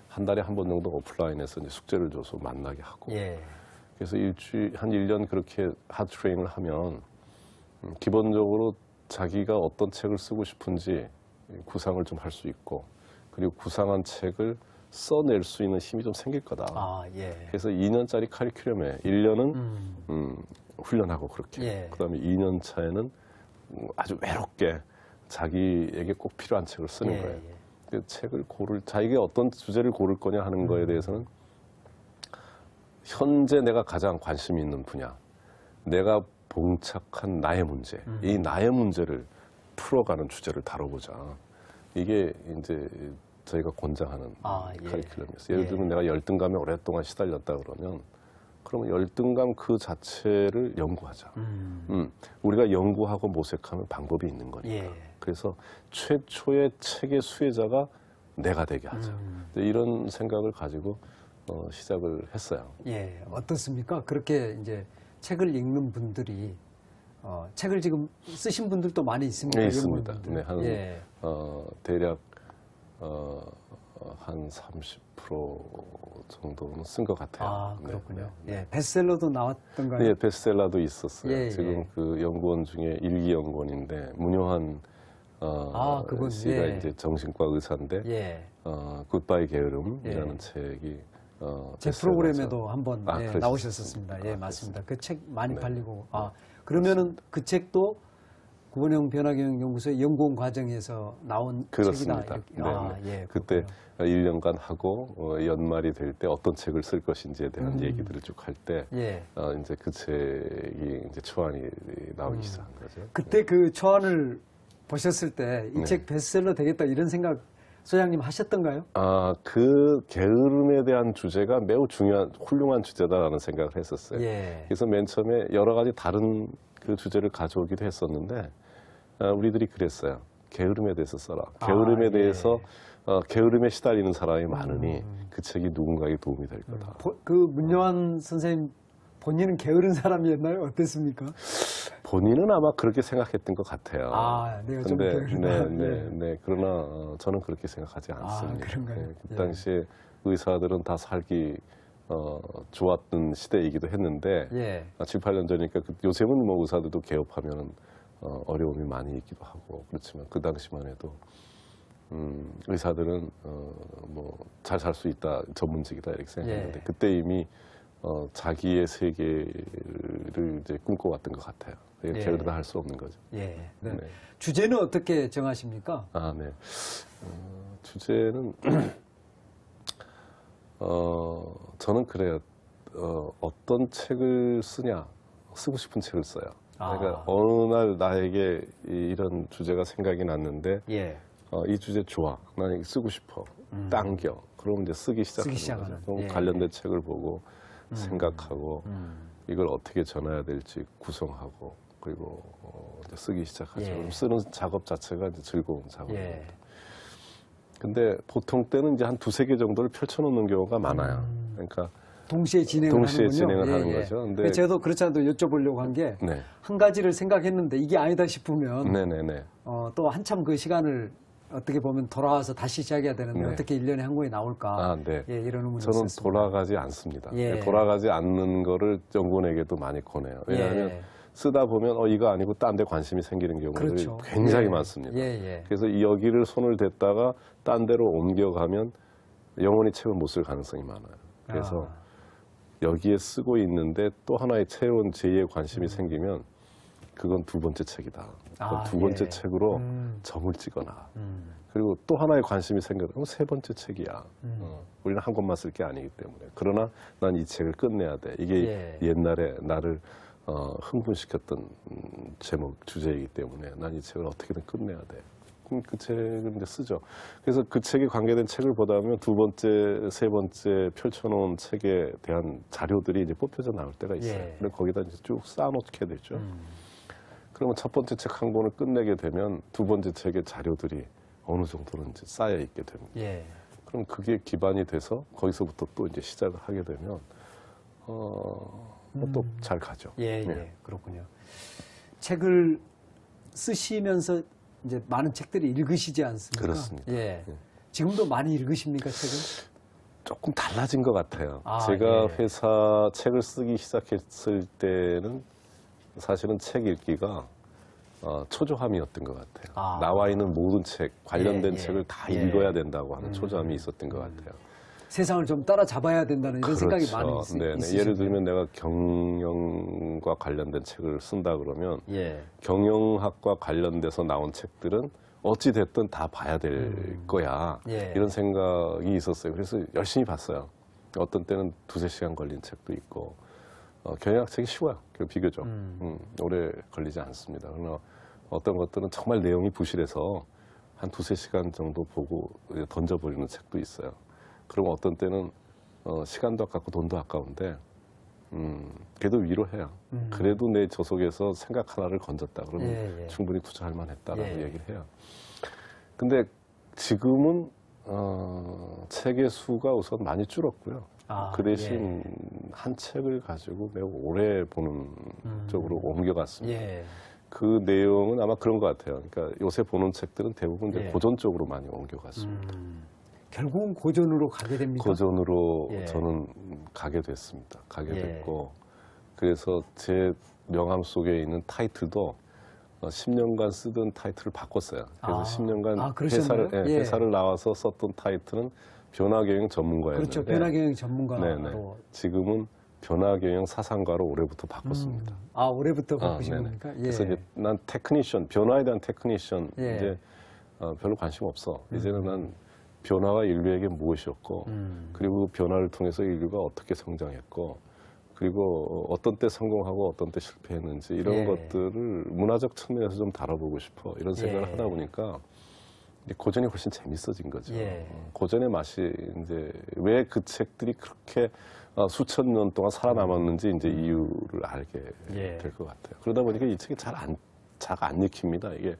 한 달에 한 번 정도 오프라인에서 이제 숙제를 줘서 만나게 하고 그래서 한 1년 그렇게 하드 트레이닝을 하면 기본적으로 자기가 어떤 책을 쓰고 싶은지 구상을 좀 할 수 있고 그리고 구상한 책을 써낼 수 있는 힘이 좀 생길 거다. 그래서 2년짜리 커리큘럼에 1년은 훈련하고 그렇게 그다음에 2년 차에는 아주 외롭게 자기에게 꼭 필요한 책을 쓰는 거예요. 그 책을 자기가 어떤 주제를 고를 거냐 하는 거에 대해서는 현재 내가 가장 관심이 있는 분야, 내가 봉착한 나의 문제, 이 나의 문제를 풀어가는 주제를 다뤄보자. 이게 이제 저희가 권장하는 커리큘럼이었어요. 예를 들면 내가 열등감에 오랫동안 시달렸다 그러면 열등감 그 자체를 연구하자. 우리가 연구하고 모색하는 방법이 있는 거니까. 그래서 최초의 책의 수혜자가 내가 되게 하자. 이런 생각을 가지고 시작을 했어요. 어떻습니까? 그렇게 이제 책을 읽는 분들이 책을 지금 쓰신 분들도 많이 있습니다. 네, 있습니다. 연구원분들. 네, 한 예. 대략 한 30% 정도는 쓴 것 같아요. 아, 그렇군요. 네, 네. 예, 베스트셀러도 나왔던가요? 네, 베스트셀러도 있었어요. 예, 지금 예. 그 연구원 중에 일기 연구원인데 문효한 그분, 씨가 예. 이제 정신과 의사인데 예. 굿바이 게으름이라는 예. 책이 제 베스트셀러죠. 프로그램에도 한번 그러셨습니까? 나오셨었습니다. 예, 아, 맞습니다. 그 책 많이 네. 팔리고. 그러면은 그 책도 구본형 변화경영연구소의 연구원 과정에서 나온 그렇습니다. 책이다. 이렇게. 네, 예, 그때 그렇군요. 1년간 하고 연말이 될 때 어떤 책을 쓸 것인지에 대한 얘기들을 쭉 할 때 예. 이제 그 책이 이제 초안이 나오기 시작한 거죠. 그때 그 초안을 보셨을 때 이 네. 책 베스트셀러 되겠다 이런 생각 소장님 하셨던가요? 그 게으름에 대한 주제가 매우 훌륭한 주제다라는 생각을 했었어요. 예. 그래서 맨 처음에 여러 가지 다른 그 주제를 가져오기도 했었는데 우리들이 그랬어요. 게으름에 대해서 써라. 게으름에 예. 대해서 게으름에 시달리는 사람이 많으니 그 책이 누군가에게 도움이 될 거다. 그 문요한 선생님 본인은 게으른 사람이었나요? 어땠습니까? 본인은 아마 그렇게 생각했던 것 같아요. 내가 좀 근데 게으르다. 네. 그러나 저는 그렇게 생각하지 않습니다. 그런가요? 그 당시에 의사들은 다 살기 좋았던 시대이기도 했는데 예. 7, 8년 전이니까 요즘은 뭐 의사들도 개업하면 어려움이 많이 있기도 하고 그렇지만 그 당시만 해도 의사들은 뭐 잘 살 수 있다, 전문직이다 이렇게 생각했는데 예. 그때 이미 자기의 세계를 이제 꿈꿔왔던 것 같아요. 게으르다 할 수 없는 거죠. 예. 네. 네. 주제는 어떻게 정하십니까? 네. 주제는 저는 그래요. 어떤 책을 쓰냐, 쓰고 싶은 책을 써요. 그러니까 어느 날 나에게 이런 주제가 생각이 났는데 예. 이 주제 좋아, 난 이거 쓰고 싶어, 당겨. 그럼 이제 쓰기 시작하는 거죠. 그럼 예. 관련된 책을 보고 생각하고 이걸 어떻게 전해야 될지 구성하고 그리고 이제 쓰기 시작하죠. 예. 그럼 쓰는 작업 자체가 이제 즐거운 작업입니다. 예. 근데 보통 때는 이제 한 두세 개 정도를 펼쳐놓는 경우가 많아요. 그러니까 동시에 진행을 동시에 하는군요. 진행을 하는 거죠. 근데 저도 그렇지 않아도 여쭤보려고 한 게 한 네, 가지를 생각했는데 이게 아니다 싶으면 네네네. 또 한참 그 시간을 어떻게 보면 돌아와서 다시 시작해야 되는데 네. 어떻게 일년에 한 권이 나올까? 네. 예, 이런 의문이 저는 있었습니다. 돌아가지 않습니다. 예. 돌아가지 않는 거를 연구원에게도 많이 권해요. 왜냐하면 예. 쓰다 보면 이거 아니고 딴 데 관심이 생기는 경우들이 그렇죠. 굉장히 예. 많습니다. 예. 그래서 여기를 손을 댔다가 딴 데로 옮겨가면 영원히 책을 못 쓸 가능성이 많아요. 그래서 여기에 쓰고 있는데 또 하나의 새로운 제2의 관심이 생기면 그건 두 번째 책이다. 그럼 두 번째 예. 책으로 점을 찍어놔. 그리고 또 하나의 관심이 생겨도 그럼 세 번째 책이야. 우리는 한 권만 쓸 게 아니기 때문에. 그러나 난 이 책을 끝내야 돼. 이게 옛날에 나를 흥분시켰던 제목, 주제이기 때문에 난 이 책을 어떻게든 끝내야 돼. 그럼 그 책을 이제 쓰죠. 그래서 그 책에 관계된 책을 보다 보면 두 번째, 세 번째 펼쳐놓은 책에 대한 자료들이 이제 뽑혀져 나올 때가 있어요. 예. 그래서 거기다 이제 쭉 쌓아놓게 되죠. 그러면 첫 번째 책 한 권을 끝내게 되면 두 번째 책의 자료들이 어느 정도는 이제 쌓여 있게 됩니다. 예. 그럼 그게 기반이 돼서 거기서부터 또 이제 시작을 하게 되면 또 잘 가죠. 예. 그렇군요. 책을 쓰시면서 이제 많은 책들이 읽으시지 않습니까? 그렇습니다. 예. 지금도 많이 읽으십니까, 책을? 조금 달라진 것 같아요. 아, 제가 예. 회사 책을 쓰기 시작했을 때는 사실은 책 읽기가 초조함이었던 것 같아요. 나와 있는 모든 책, 관련된 책을 다 읽어야 된다고 하는 초조함이 있었던 것 같아요. 세상을 좀 따라잡아야 된다는 이런 생각이 많이 있으시죠. 예를 들면 내가 경영과 관련된 책을 쓴다 그러면 예. 경영학과 관련돼서 나온 책들은 어찌 됐든 다 봐야 될 거야. 예. 이런 생각이 있었어요. 그래서 열심히 봤어요. 어떤 때는 두세 시간 걸린 책도 있고 경영학 책이 쉬워요. 비교적 오래 걸리지 않습니다. 그러나 어떤 것들은 정말 내용이 부실해서 한 두세 시간 정도 보고 던져버리는 책도 있어요. 그럼 어떤 때는 시간도 아깝고 돈도 아까운데 그래도 위로해요. 그래도 내 저속에서 생각 하나를 건졌다 그러면 충분히 투자할 만했다라고 얘기를 해요. 근데 지금은 책의 수가 우선 많이 줄었고요. 그 대신 한 책을 가지고 매우 오래 보는 쪽으로 옮겨갔습니다. 그 내용은 아마 그런 것 같아요. 그러니까 요새 보는 책들은 대부분 이제 고전 쪽으로 많이 옮겨갔습니다. 결국은 고전으로 가게 됩니까? 고전으로 저는 가게 됐습니다. 가게 됐고 그래서 제 명함 속에 있는 타이틀도 10년간 쓰던 타이틀을 바꿨어요. 그래서 10년간 회사를 나와서 썼던 타이틀은 변화경영 전문가였는데 그렇죠. 변화경영 전문가로. 네네. 지금은 변화경영 사상가로 올해부터 바꿨습니다. 올해부터 바꾸신 겁니까? 그래서 이제 난 테크니션, 변화에 대한 테크니션 이제 별로 관심 없어. 이제는 난 변화가 인류에게 무엇이었고 그리고 변화를 통해서 인류가 어떻게 성장했고 그리고 어떤 때 성공하고 어떤 때 실패했는지 이런 것들을 문화적 측면에서 좀 다뤄보고 싶어 이런 생각을 하다 보니까 고전이 훨씬 재밌어진 거죠. 고전의 맛이 이제 왜 그 책들이 그렇게 수천 년 동안 살아남았는지 이제 이유를 알게 될 것 같아요. 그러다 보니까 이 책이 잘 안 읽힙니다. 이게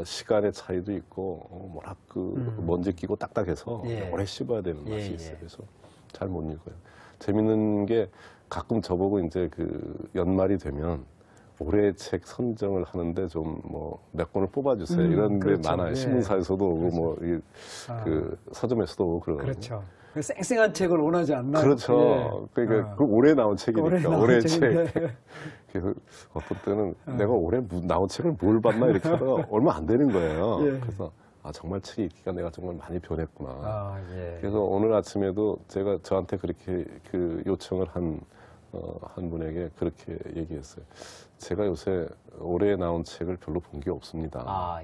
시간의 차이도 있고 먼지 끼고 딱딱해서 오래 씹어야 되는 맛이 있어요. 그래서 잘 못 읽어요. 재밌는 게 가끔 저보고 이제 그 연말이 되면 올해 책 선정을 하는데 좀 몇 권을 뽑아주세요. 이런 게 많아요. 신문사에서도 오고 그 서점에서도 오고 그러거든요. 그렇죠. 쌩쌩한 책을 원하지 않나요? 그렇죠. 그러니까 그 올해 나온 책이니까 올해 책. 그래서 어떤 때는 내가 올해 나온 책을 뭘 봤나 이렇게 하다가 얼마 안 되는 거예요. 그래서 정말 책이 읽기가 내가 정말 많이 변했구나. 그래서 오늘 아침에도 제가 저한테 그렇게 그 요청을 한 분에게 그렇게 얘기했어요. 제가 요새 올해 나온 책을 별로 본 게 없습니다.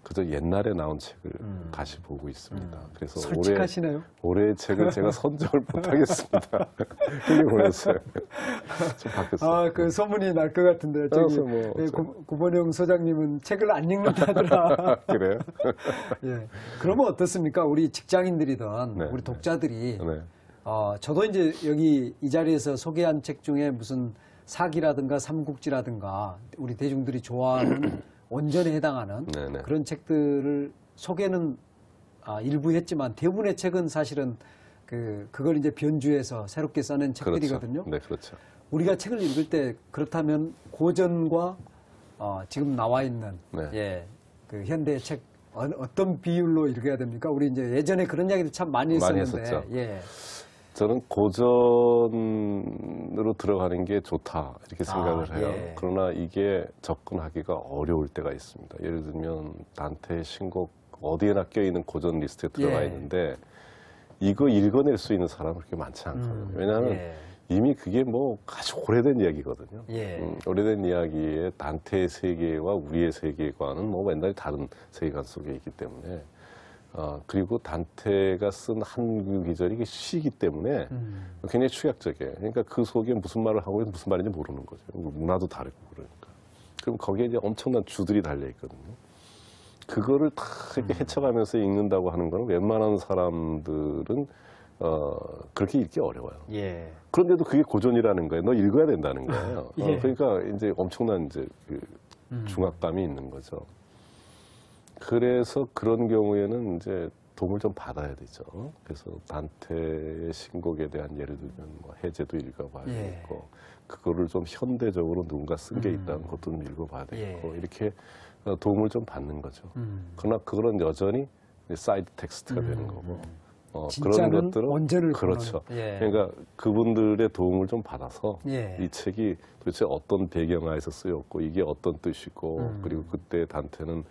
그저 옛날에 나온 책을 다시 보고 있습니다. 그래서 솔직하시네요. 올해의 책을 제가 선정을 못하겠습니다. 그게 보냈어요. 좀 바뀌었어요. 그 소문이 날 것 같은데 저기 구본영 소장님은 책을 안 읽는다더라. 그래요? 그러면 어떻습니까? 우리 직장인들이든 우리 독자들이 저도 이제 여기 이 자리에서 소개한 책 중에 무슨 사기라든가 삼국지라든가 우리 대중들이 좋아하는 원전에 해당하는 그런 책들을 소개는 일부 했지만 대부분의 책은 사실은 그걸 이제 변주해서 새롭게 써낸 책들이거든요. 네, 그렇죠. 우리가 책을 읽을 때 그렇다면 고전과 지금 나와 있는 그 현대의 책 어떤 비율로 읽어야 됩니까? 우리 이제 예전에 그런 이야기를 참 많이 했었는데. 저는 고전으로 들어가는 게 좋다 이렇게 생각을 해요. 그러나 이게 접근하기가 어려울 때가 있습니다. 예를 들면 단테의 신곡 어디에나 껴있는 고전 리스트에 들어가 있는데 이거 읽어낼 수 있는 사람은 그렇게 많지 않거든요. 왜냐하면 이미 그게 아주 오래된 이야기거든요. 오래된 이야기에 단테의 세계와 우리의 세계관은 완전히 다른 세계관 속에 있기 때문에 그리고 단테가 쓴 한글 기절이 시이기 때문에 굉장히 축약적이에요. 그러니까 그 속에 무슨 말을 하고 무슨 말인지 모르는 거죠. 문화도 다르고 그러니까. 그럼 거기에 이제 엄청난 주들이 달려 있거든요. 그거를 다 이렇게 헤쳐가면서 읽는다고 하는 거는 웬만한 사람들은 그렇게 읽기 어려워요. 그런데도 그게 고전이라는 거예요. 너 읽어야 된다는 거예요. 그러니까 이제 엄청난 이제 그 중압감이 있는 거죠. 그래서 그런 경우에는 이제 도움을 좀 받아야 되죠. 그래서 단테의 신곡에 대한 예를 들면 해제도 읽어봐야 되고, 그거를 좀 현대적으로 누군가 쓴 게 있다는 것도 좀 읽어봐야 되고, 이렇게 도움을 좀 받는 거죠. 그러나 그거는 여전히 사이드 텍스트가 되는 거고, 그런 것들은 원전을 그렇죠. 그러니까 그분들의 도움을 좀 받아서 이 책이 도대체 어떤 배경하에서 쓰였고 이게 어떤 뜻이고 그리고 그때 단테는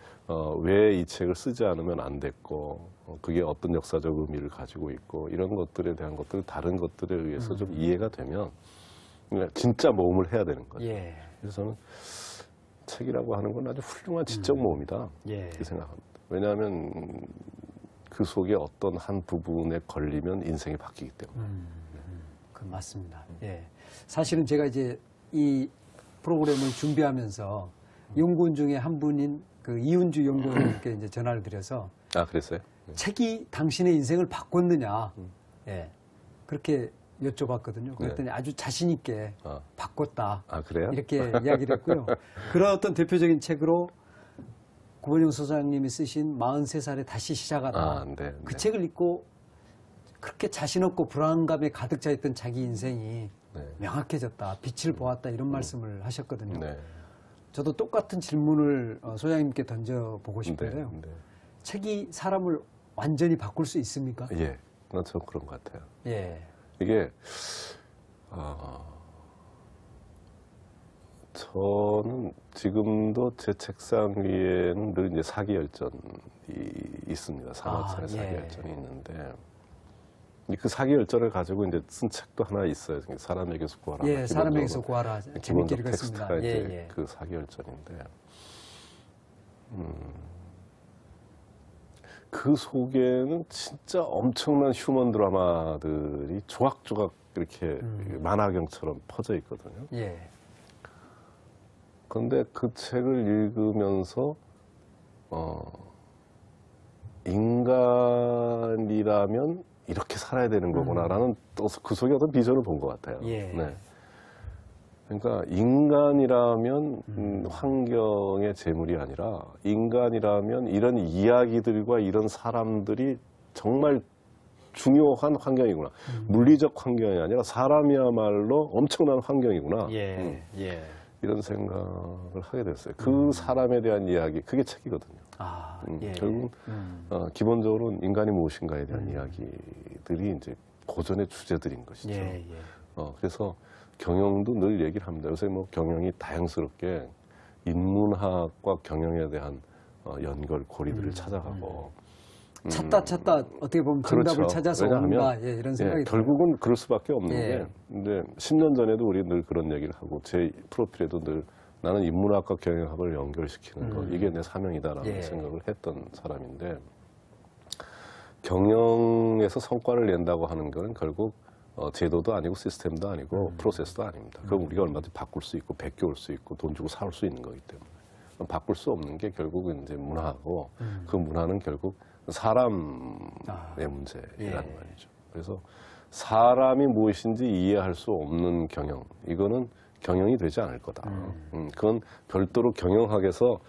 왜 이 책을 쓰지 않으면 안 됐고 그게 어떤 역사적 의미를 가지고 있고 이런 것들에 대한 것들 다른 것들에 의해서 좀 이해가 되면 진짜 모험을 해야 되는 거죠. 그래서 저는 책이라고 하는 건 아주 훌륭한 지적 모험이다 이렇게 생각합니다. 왜냐하면 그 속에 어떤 한 부분에 걸리면 인생이 바뀌기 때문에. 그 맞습니다. 사실은 제가 이제 이 프로그램을 준비하면서 연구원 중에 한 분인 그 이은주 연구원님께 이제 전화를 드려서 그랬어요? 책이 당신의 인생을 바꿨느냐 그렇게 여쭤봤거든요. 그랬더니 아주 자신 있게 바꿨다. 그래요? 이렇게 이야기를 했고요. 그런 어떤 대표적인 책으로 구본영 소장님이 쓰신 43살에 다시 시작하다. 네, 그 네. 책을 읽고 그렇게 자신 없고 불안감에 가득 차 있던 자기 인생이 네. 명확해졌다. 빛을 보았다. 이런 말씀을 하셨거든요. 네. 저도 똑같은 질문을 소장님께 던져보고 싶은데요. 네. 책이 사람을 완전히 바꿀 수 있습니까? 예, 난 좀 그런 것 같아요. 예. 이게 저는 지금도 제 책상 위에는 늘 이제 사기 열전이 있습니다. 사마천의 사기 열전이 있는데 그 사기 열전을 가지고 이제 쓴 책도 하나 있어요. 사람에게서 구하라. 예, 사람에게서 구하라. 재밌게 기본적 읽었습니다. 텍스트가 이제 예. 그 사기 열전인데 그 속에는 진짜 엄청난 휴먼 드라마들이 조각조각 이렇게 만화경처럼 퍼져 있거든요. 예. 그런데 그 책을 읽으면서 인간이라면 이렇게 살아야 되는 거구나라는 또 그 속에 어떤 비전을 본 것 같아요. 예. 네. 그러니까 인간이라면 환경의 재물이 아니라 인간이라면 이런 이야기들과 이런 사람들이 정말 중요한 환경이구나. 물리적 환경이 아니라 사람이야말로 엄청난 환경이구나. 예. 예. 이런 생각을 하게 됐어요. 그 사람에 대한 이야기, 그게 책이거든요. 아, 예. 결국은 기본적으로는 인간이 무엇인가에 대한 이야기들이 이제 고전의 주제들인 것이죠. 예. 그래서 경영도 늘 얘기를 합니다. 요새 뭐 경영이 다양스럽게 인문학과 경영에 대한 연결 고리들을 찾아가고 찾다 어떻게 보면 정답을 그렇죠. 찾아서 왜냐하면, 오는가 이런 생각이 들어요. 결국은 그럴 수밖에 없는 예. 게 근데 10년 전에도 우리 늘 그런 얘기를 하고 제 프로필에도 늘 나는 인문학과 경영학을 연결시키는 거 이게 내 사명이다라는 예. 생각을 했던 사람인데 경영에서 성과를 낸다고 하는 것은 결국 제도도 아니고 시스템도 아니고 프로세스도 아닙니다. 그럼 우리가 얼마든지 바꿀 수 있고 베껴올 수 있고 돈 주고 살 수 있는 거기 때문에 바꿀 수 없는 게 결국은 이제 문화고 그 문화는 결국 사람의 문제라는 말이죠. 그래서 사람이 무엇인지 이해할 수 없는 경영, 이거는 경영이 되지 않을 거다. 그건 별도로 경영학에서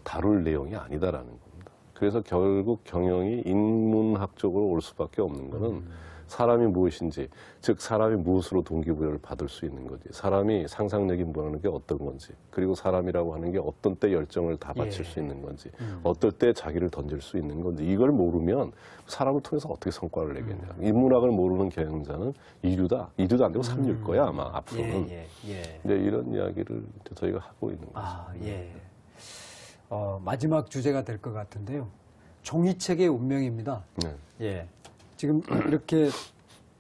다룰 내용이 아니다라는 겁니다. 그래서 결국 경영이 인문학적으로 올 수밖에 없는 거는 사람이 무엇인지, 즉 사람이 무엇으로 동기부여를 받을 수 있는 건지, 사람이 상상력이 뭐라는 게 어떤 건지, 그리고 사람이라고 하는 게 어떤 때 열정을 다 바칠 수 있는 건지, 어떨 때 자기를 던질 수 있는 건지, 이걸 모르면 사람을 통해서 어떻게 성과를 내겠냐. 인문학을 모르는 경영자는 이류도 안 되고 삼류일 거야 아마 앞으로는. 근데 이런 이야기를 저희가 하고 있는 거죠. 마지막 주제가 될 것 같은데요. 종이책의 운명입니다. 네. 예. 지금 이렇게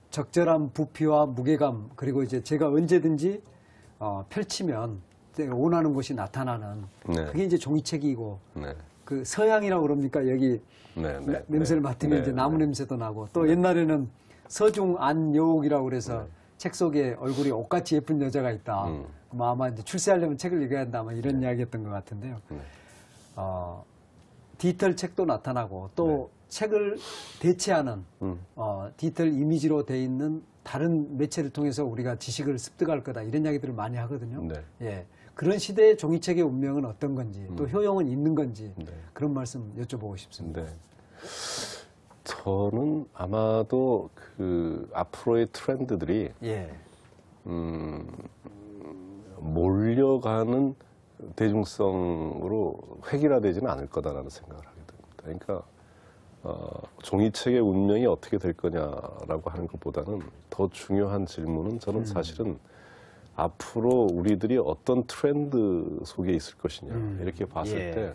적절한 부피와 무게감, 그리고 이제 제가 언제든지 펼치면 제가 원하는 곳이 나타나는 네. 그게 이제 종이책이고, 네. 그 서양이라고 그럽니까? 여기 냄새를 맡으면 이제 나무 냄새도 나고, 또 옛날에는 서중 안여옥이라고 그래서 책 속에 얼굴이 옷같이 예쁜 여자가 있다. 아마 이제 출세하려면 책을 읽어야 한다. 아마 이런 이야기였던 것 같은데요. 디지털 책도 나타나고 또 책을 대체하는 디지털 이미지로 돼 있는 다른 매체를 통해서 우리가 지식을 습득할 거다. 이런 이야기들을 많이 하거든요. 예. 그런 시대의 종이책의 운명은 어떤 건지, 또 효용은 있는 건지, 그런 말씀 여쭤보고 싶습니다. 저는 아마도 그 앞으로의 트렌드들이 몰려가는 대중성으로 획일화되지는 않을 거다라는 생각을 하게 됩니다. 그러니까 종이책의 운명이 어떻게 될 거냐라고 하는 것보다는 더 중요한 질문은 저는 사실은 앞으로 우리들이 어떤 트렌드 속에 있을 것이냐 이렇게 봤을 때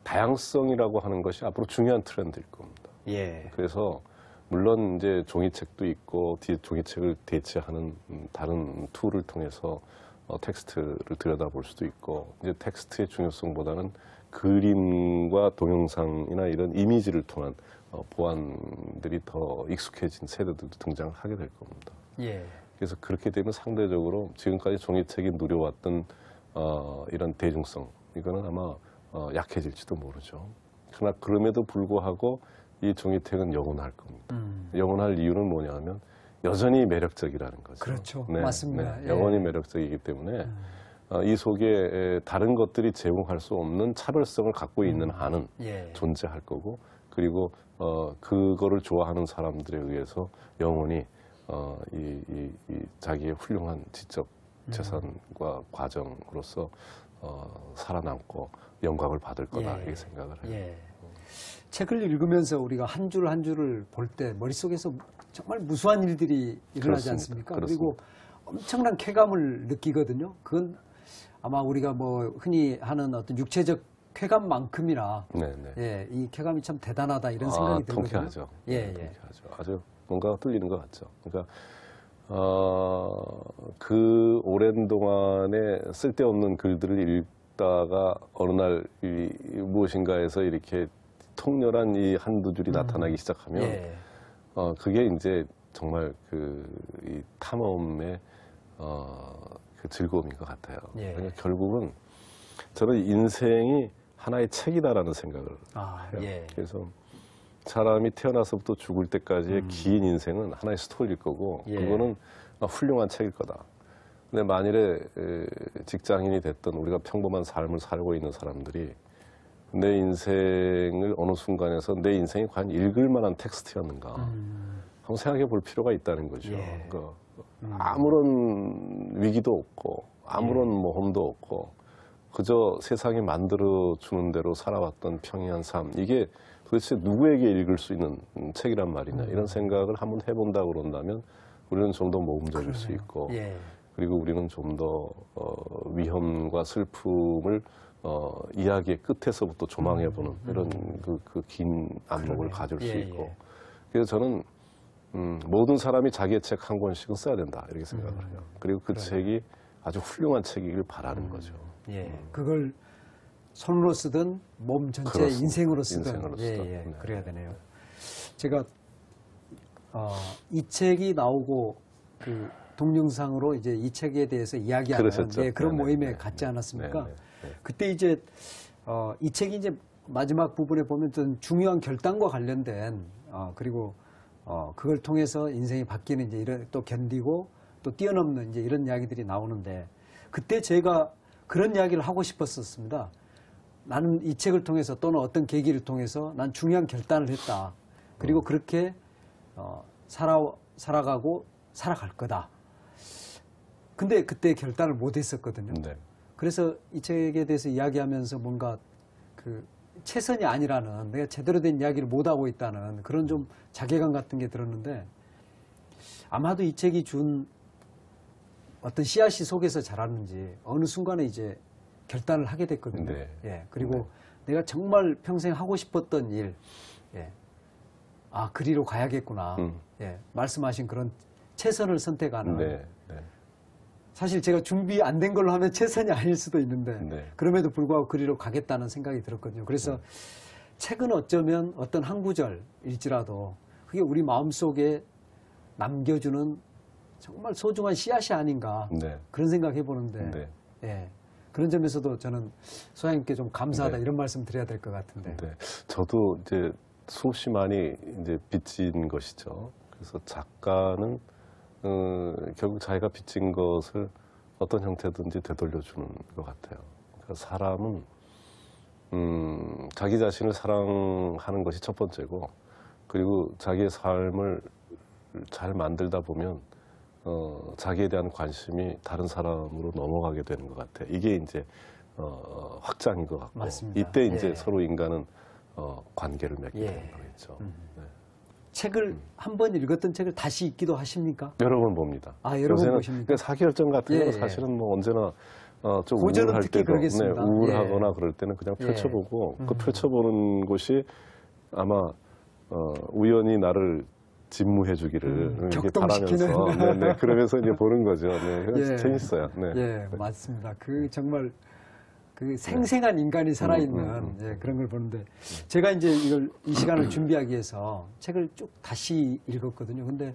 다양성이라고 하는 것이 앞으로 중요한 트렌드일 겁니다. 그래서 물론 이제 종이책도 있고 종이책을 대체하는 다른 툴을 통해서 텍스트를 들여다볼 수도 있고, 이제 텍스트의 중요성보다는 그림과 동영상이나 이런 이미지를 통한 보안들이 더 익숙해진 세대들도 등장하게 될 겁니다. 그래서 그렇게 되면 상대적으로 지금까지 종이책이 누려왔던 이런 대중성, 이거는 아마 약해질지도 모르죠. 그러나 그럼에도 불구하고 이 종이책은 영원할 겁니다. 영원할 이유는 뭐냐면 여전히 매력적이라는 거죠. 그렇죠. 맞습니다. 영원히 매력적이기 때문에 이 속에 다른 것들이 제공할 수 없는 차별성을 갖고 있는 한은 예. 존재할 거고, 그리고 그거를 좋아하는 사람들에 의해서 영원히 이 자기의 훌륭한 지적 재산과 과정으로서 살아남고 영광을 받을 거다, 예. 이렇게 생각을 해요. 예. 책을 읽으면서 우리가 한 줄 한 줄을 볼 때 머릿속에서 정말 무수한 일들이 일어나지 그렇습니다. 않습니까? 그렇습니다. 그리고 엄청난 쾌감을 느끼거든요. 그건 아마 우리가 뭐 흔히 하는 어떤 육체적 쾌감만큼이나 네네. 예, 이 쾌감이 참 대단하다 이런 생각이 들거든요. 통쾌하죠. 예, 네, 예. 통쾌하죠. 아주 뭔가가 뚫리는 것 같죠. 그러니까 그 오랜 동안에 쓸데없는 글들을 읽다가 어느 날 무엇인가에서 이렇게 통렬한 이 한두 줄이 나타나기 시작하면 예. 그게 이제 정말 이 탐험의 그 즐거움인 것 같아요. 예. 그러니까 결국은 저는 인생이 하나의 책이다라는 생각을 해요. 예. 그래서 사람이 태어나서부터 죽을 때까지의 긴 인생은 하나의 스토리일 거고, 예. 그거는 훌륭한 책일 거다. 근데 만일에 직장인이 됐던 우리가 평범한 삶을 살고 있는 사람들이 내 인생을 어느 순간에서 내 인생이 과연 읽을 만한 텍스트였는가 한번 생각해 볼 필요가 있다는 거죠. 예. 그러니까 아무런 위기도 없고 아무런 모험도 없고 그저 세상이 만들어주는 대로 살아왔던 평이한 삶, 이게 도대체 누구에게 읽을 수 있는 책이란 말이냐, 이런 생각을 한번 해본다고 그런다면 우리는 좀 더 모험적일 수 있고, 예. 그리고 우리는 좀 더 위험과 슬픔을 이야기의 끝에서부터 조망해보는 이런 그 긴 안목을 가질 수 예, 있고, 예. 그래서 저는 모든 사람이 자기의 책 한 권씩은 써야 된다, 이렇게 생각을 해요. 그리고 그 책이 아주 훌륭한 책이길 바라는 거죠. 예. 그걸 손으로 쓰든 몸 전체 그렇습니다. 인생으로 쓰든, 인생으로 예, 쓰든. 예. 네. 그래야 되네요. 제가 이 책이 나오고 그 동영상으로 이제 이 책에 대해서 이야기하는 그러셨죠. 예, 그런 네네. 모임에 네네. 갔지 않았습니까? 네네. 네. 그때 이제 이 책이 이제 마지막 부분에 보면 어떤 중요한 결단과 관련된 그리고 그걸 통해서 인생이 바뀌는 이제 이런 또 견디고 또 뛰어넘는 이제 이런 이야기들이 나오는데, 그때 제가 그런 이야기를 하고 싶었었습니다. 나는 이 책을 통해서 또는 어떤 계기를 통해서 난 중요한 결단을 했다. 그리고 그렇게 살아가고 살아갈 거다. 근데 그때 결단을 못 했었거든요. 네. 그래서 이 책에 대해서 이야기하면서 뭔가 그 최선이 아니라는, 내가 제대로 된 이야기를 못 하고 있다는 그런 좀 자괴감 같은 게 들었는데, 아마도 이 책이 준 어떤 씨앗이 속에서 자랐는지 어느 순간에 이제 결단을 하게 됐거든요. 네. 예. 그리고 내가 정말 평생 하고 싶었던 일, 예. 그리로 가야겠구나. 예. 말씀하신 그런 최선을 선택하는. 네. 네. 사실 제가 준비 안 된 걸로 하면 최선이 아닐 수도 있는데, 네. 그럼에도 불구하고 그리로 가겠다는 생각이 들었거든요. 그래서 책은 어쩌면 어떤 한 구절일지라도 그게 우리 마음속에 남겨주는 정말 소중한 씨앗이 아닌가, 네. 그런 생각 해보는데, 네. 예. 그런 점에서도 저는 소장님께 좀 감사하다, 네. 이런 말씀 드려야 될 것 같은데. 네. 저도 이제 수없이 많이 이제 빚진 것이죠. 그래서 작가는 결국 자기가 빚진 것을 어떤 형태든지 되돌려주는 것 같아요. 그러니까 사람은 자기 자신을 사랑하는 것이 첫 번째고, 그리고 자기의 삶을 잘 만들다 보면 자기에 대한 관심이 다른 사람으로 넘어가게 되는 것 같아요. 이게 이제 확장인 것 같고, 맞습니다. 이때 이제 예. 서로 인간은 관계를 맺게 예. 되는 거겠죠. 네. 책을 한 번 읽었던 책을 다시 읽기도 하십니까? 여러 번 봅니다. 여러 번 요새는 보십니까? 그 사기열전 같은 예, 거는 예. 사실은 뭐 언제나 좀 고전은 우울할 특히 때도, 그러겠습니다. 우울하거나 예. 그럴 때는 그냥 예. 펼쳐보고 그 펼쳐보는 곳이 아마 우연히 나를 진무해 주기를 이렇게 격동시키는. 바라면서 네, 그러면서 이제 보는 거죠. 네, 예. 재밌어요. 네. 예, 맞습니다. 그 정말 그 생생한 인간이 살아있는 예, 그런 걸 보는데, 제가 이제 이 시간을 준비하기 위해서 책을 쭉 다시 읽었거든요. 근데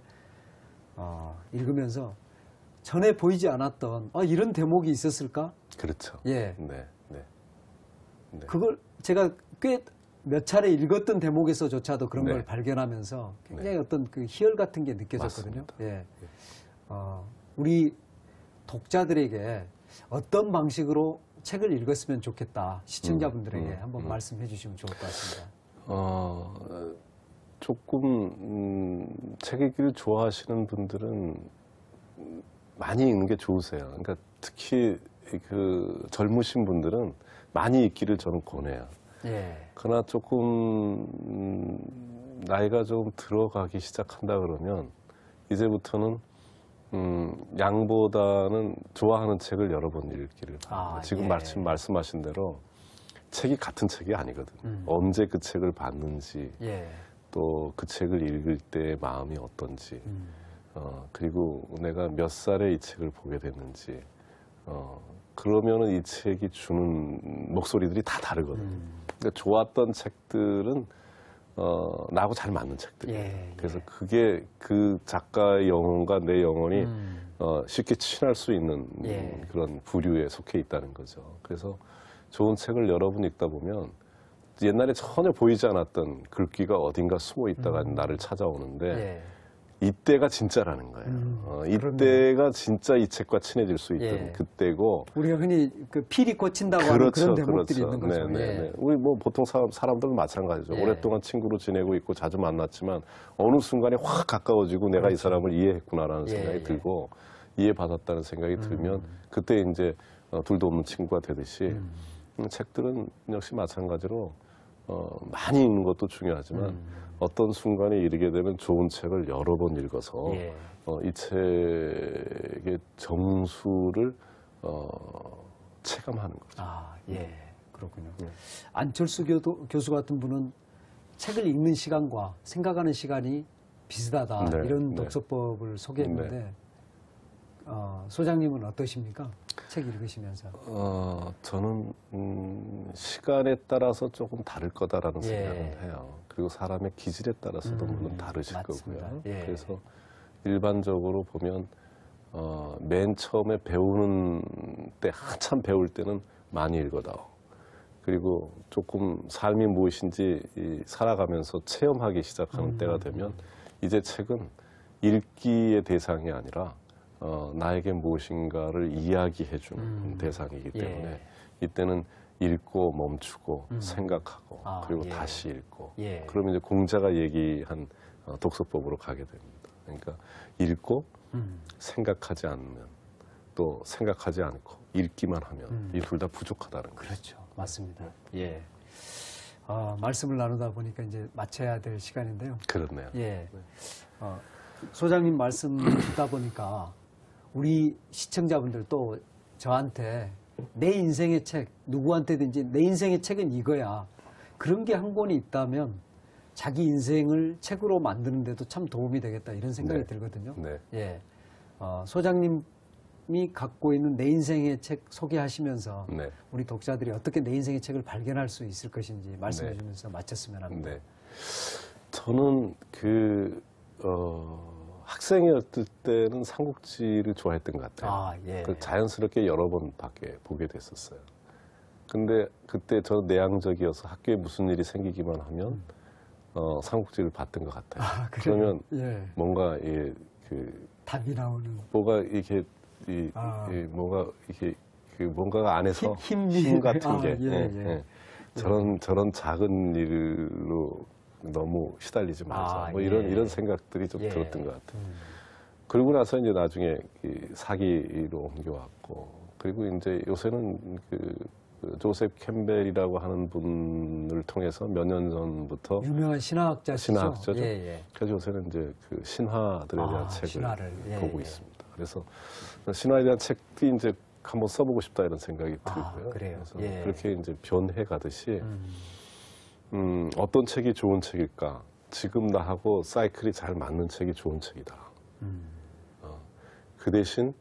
읽으면서 전에 보이지 않았던 이런 대목이 있었을까? 그렇죠. 예, 네, 네. 네. 그걸 제가 꽤 몇 차례 읽었던 대목에서조차도 그런 네. 걸 발견하면서 굉장히 네. 어떤 그 희열 같은 게 느껴졌거든요. 맞습니다. 예, 우리 독자들에게 어떤 방식으로 책을 읽었으면 좋겠다. 시청자분들에게 한번 말씀해 주시면 좋을 것 같습니다. 조금 책 읽기를 좋아하시는 분들은 많이 읽는 게 좋으세요. 그러니까 특히 그 젊으신 분들은 많이 읽기를 저는 권해요. 예. 그러나 조금 나이가 좀 들어가기 시작한다 그러면 이제부터는 양보다는 좋아하는 책을 여러 번 읽기를 바랍니다. 지금 예. 말씀하신 대로 책이 같은 책이 아니거든. 언제 그 책을 봤는지, 예. 또 그 책을 읽을 때의 마음이 어떤지, 그리고 내가 몇 살에 이 책을 보게 됐는지, 그러면은 이 책이 주는 목소리들이 다 다르거든. 그러니까 좋았던 책들은 나하고 잘 맞는 책들이에요. 예, 그래서 그게 그 작가의 영혼과 내 영혼이 쉽게 친할 수 있는 예. 그런 부류에 속해 있다는 거죠. 그래서 좋은 책을 여러 번 읽다 보면 옛날에 전혀 보이지 않았던 글귀가 어딘가 숨어 있다가 나를 찾아오는데 예. 이때가 진짜라는 거예요. 이때가 진짜 이 책과 친해질 수 있던 예. 그때고. 우리가 흔히 그 필이 꽂힌다고 하는 그런 대목들이 있는 거죠. 네네. 예. 우리 뭐 보통 사람들은 마찬가지죠. 예. 오랫동안 친구로 지내고 있고 자주 만났지만 어느 순간에 확 가까워지고 내가 이 사람을 이해했구나라는 예, 생각이 예. 들고 이해받았다는 생각이 들면 그때 이제 둘도 없는 친구가 되듯이 책들은 역시 마찬가지로 많이 읽는 것도 중요하지만 어떤 순간에 이르게 되면 좋은 책을 여러 번 읽어서 예. 이 책의 정수를 체감하는 거죠. 예. 그렇군요. 안철수 교수 같은 분은 책을 읽는 시간과 생각하는 시간이 비슷하다. 네, 이런 네. 독서법을 소개했는데 소장님은 어떠십니까? 책 읽으시면서. 저는 시간에 따라서 조금 다를 거다라는 예. 생각을 해요. 그리고 사람의 기질에 따라서도 물론 다르실 맞습니다. 거고요. 예. 그래서 일반적으로 보면 맨 처음에 배우는 때 한참 배울 때는 많이 읽어다오. 그리고 조금 삶이 무엇인지 살아가면서 체험하기 시작하는 때가 되면 이제 책은 읽기의 대상이 아니라 나에게 무엇인가를 이야기해주는 대상이기 때문에 예. 이때는 읽고 멈추고 생각하고 그리고 예. 다시 읽고 예. 그러면 이제 공자가 얘기한 독서법으로 가게 됩니다. 그러니까 읽고 생각하지 않으면 또 생각하지 않고 읽기만 하면 이 둘 다 부족하다는 거죠. 그렇죠. 맞습니다. 예. 말씀을 나누다 보니까 이제 마쳐야 될 시간인데요. 그렇네요. 예. 소장님 말씀 듣다 보니까 우리 시청자분들 또 저한테 내 인생의 책, 누구한테든지 내 인생의 책은 이거야. 그런 게 한 권이 있다면 자기 인생을 책으로 만드는 데도 참 도움이 되겠다 이런 생각이 네. 들거든요. 네. 예. 소장님이 갖고 있는 내 인생의 책 소개하시면서 네. 우리 독자들이 어떻게 내 인생의 책을 발견할 수 있을 것인지 말씀해 네. 주면서 마쳤으면 합니다. 네. 저는 학생이었을 때는 삼국지를 좋아했던 것 같아요. 예. 자연스럽게 여러 번밖에 보게 됐었어요. 근데 그때 저는 내향적이어서 학교에 무슨 일이 생기기만 하면 삼국지를 봤던 것 같아요. 그러면 예. 뭔가 답이 나오는 뭐가 이렇게 뭔가 이렇게 뭔가가 안에서 힘 같은 게 저런 작은 일로 너무 시달리지 말자. 뭐 이런 생각들이 좀 들었던 것 같아요. 그러고 나서 이제 나중에 사기로 옮겨왔고, 그리고 이제 요새는 조셉 캠벨이라고 하는 분을 통해서 몇 년 전부터 유명한 신화학자시죠. 신화학자죠. 예. 그래서 요새는 이제 신화들에 대한 책을 신화를. 보고 있습니다. 그래서 신화에 대한 책도 이제 한번 써보고 싶다 이런 생각이 들고요. 그래요. 그래서 그렇게 이제 변해 가듯이 어떤 책이 좋은 책일까? 지금 나하고 사이클이 잘 맞는 책이 좋은 책이다. 그 대신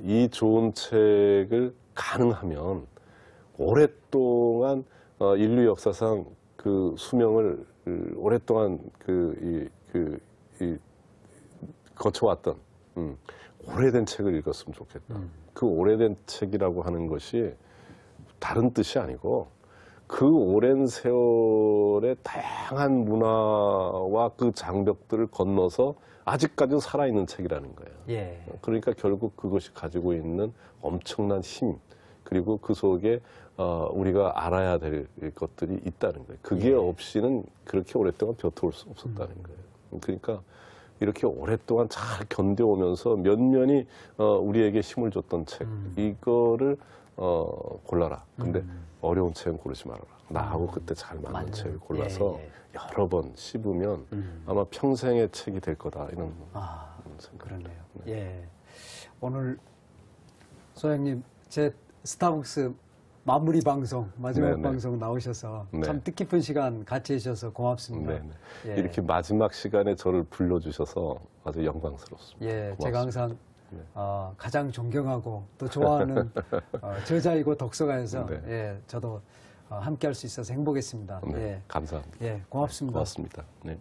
이 좋은 책을 가능하면 오랫동안 인류 역사상 그 수명을 오랫동안 거쳐왔던 오래된 책을 읽었으면 좋겠다. 그 오래된 책이라고 하는 것이 다른 뜻이 아니고 그 오랜 세월의 다양한 문화와 그 장벽들을 건너서 아직까지 살아있는 책이라는 거예요. 예. 그러니까 결국 그것이 가지고 있는 엄청난 힘, 그리고 그 속에 우리가 알아야 될 것들이 있다는 거예요. 그게 예. 없이는 그렇게 오랫동안 벼터올 수 없었다는 거예요. 그러니까 이렇게 오랫동안 잘 견뎌오면서 면면이 우리에게 힘을 줬던 책, 이거를 골라라. 근데 어려운 책은 고르지 말아라. 나하고 그때 잘 맞는 책을 골라서 여러 번 씹으면 아마 평생의 책이 될 거다. 이런 생각. 그러네요. 예. 오늘 소장님 제 스타벅스 마무리 방송, 마지막 네네. 방송 나오셔서 네. 참 뜻깊은 시간 같이 해주셔서 고맙습니다. 네네. 예. 이렇게 마지막 시간에 저를 불러주셔서 아주 영광스럽습니다. 예, 고맙습니다. 제가 항상 네. 가장 존경하고 또 좋아하는 저자이고 독서가여서 네. 예, 저도 함께할 수 있어서 행복했습니다. 네, 예, 감사합니다. 예, 고맙습니다. 고맙습니다. 네.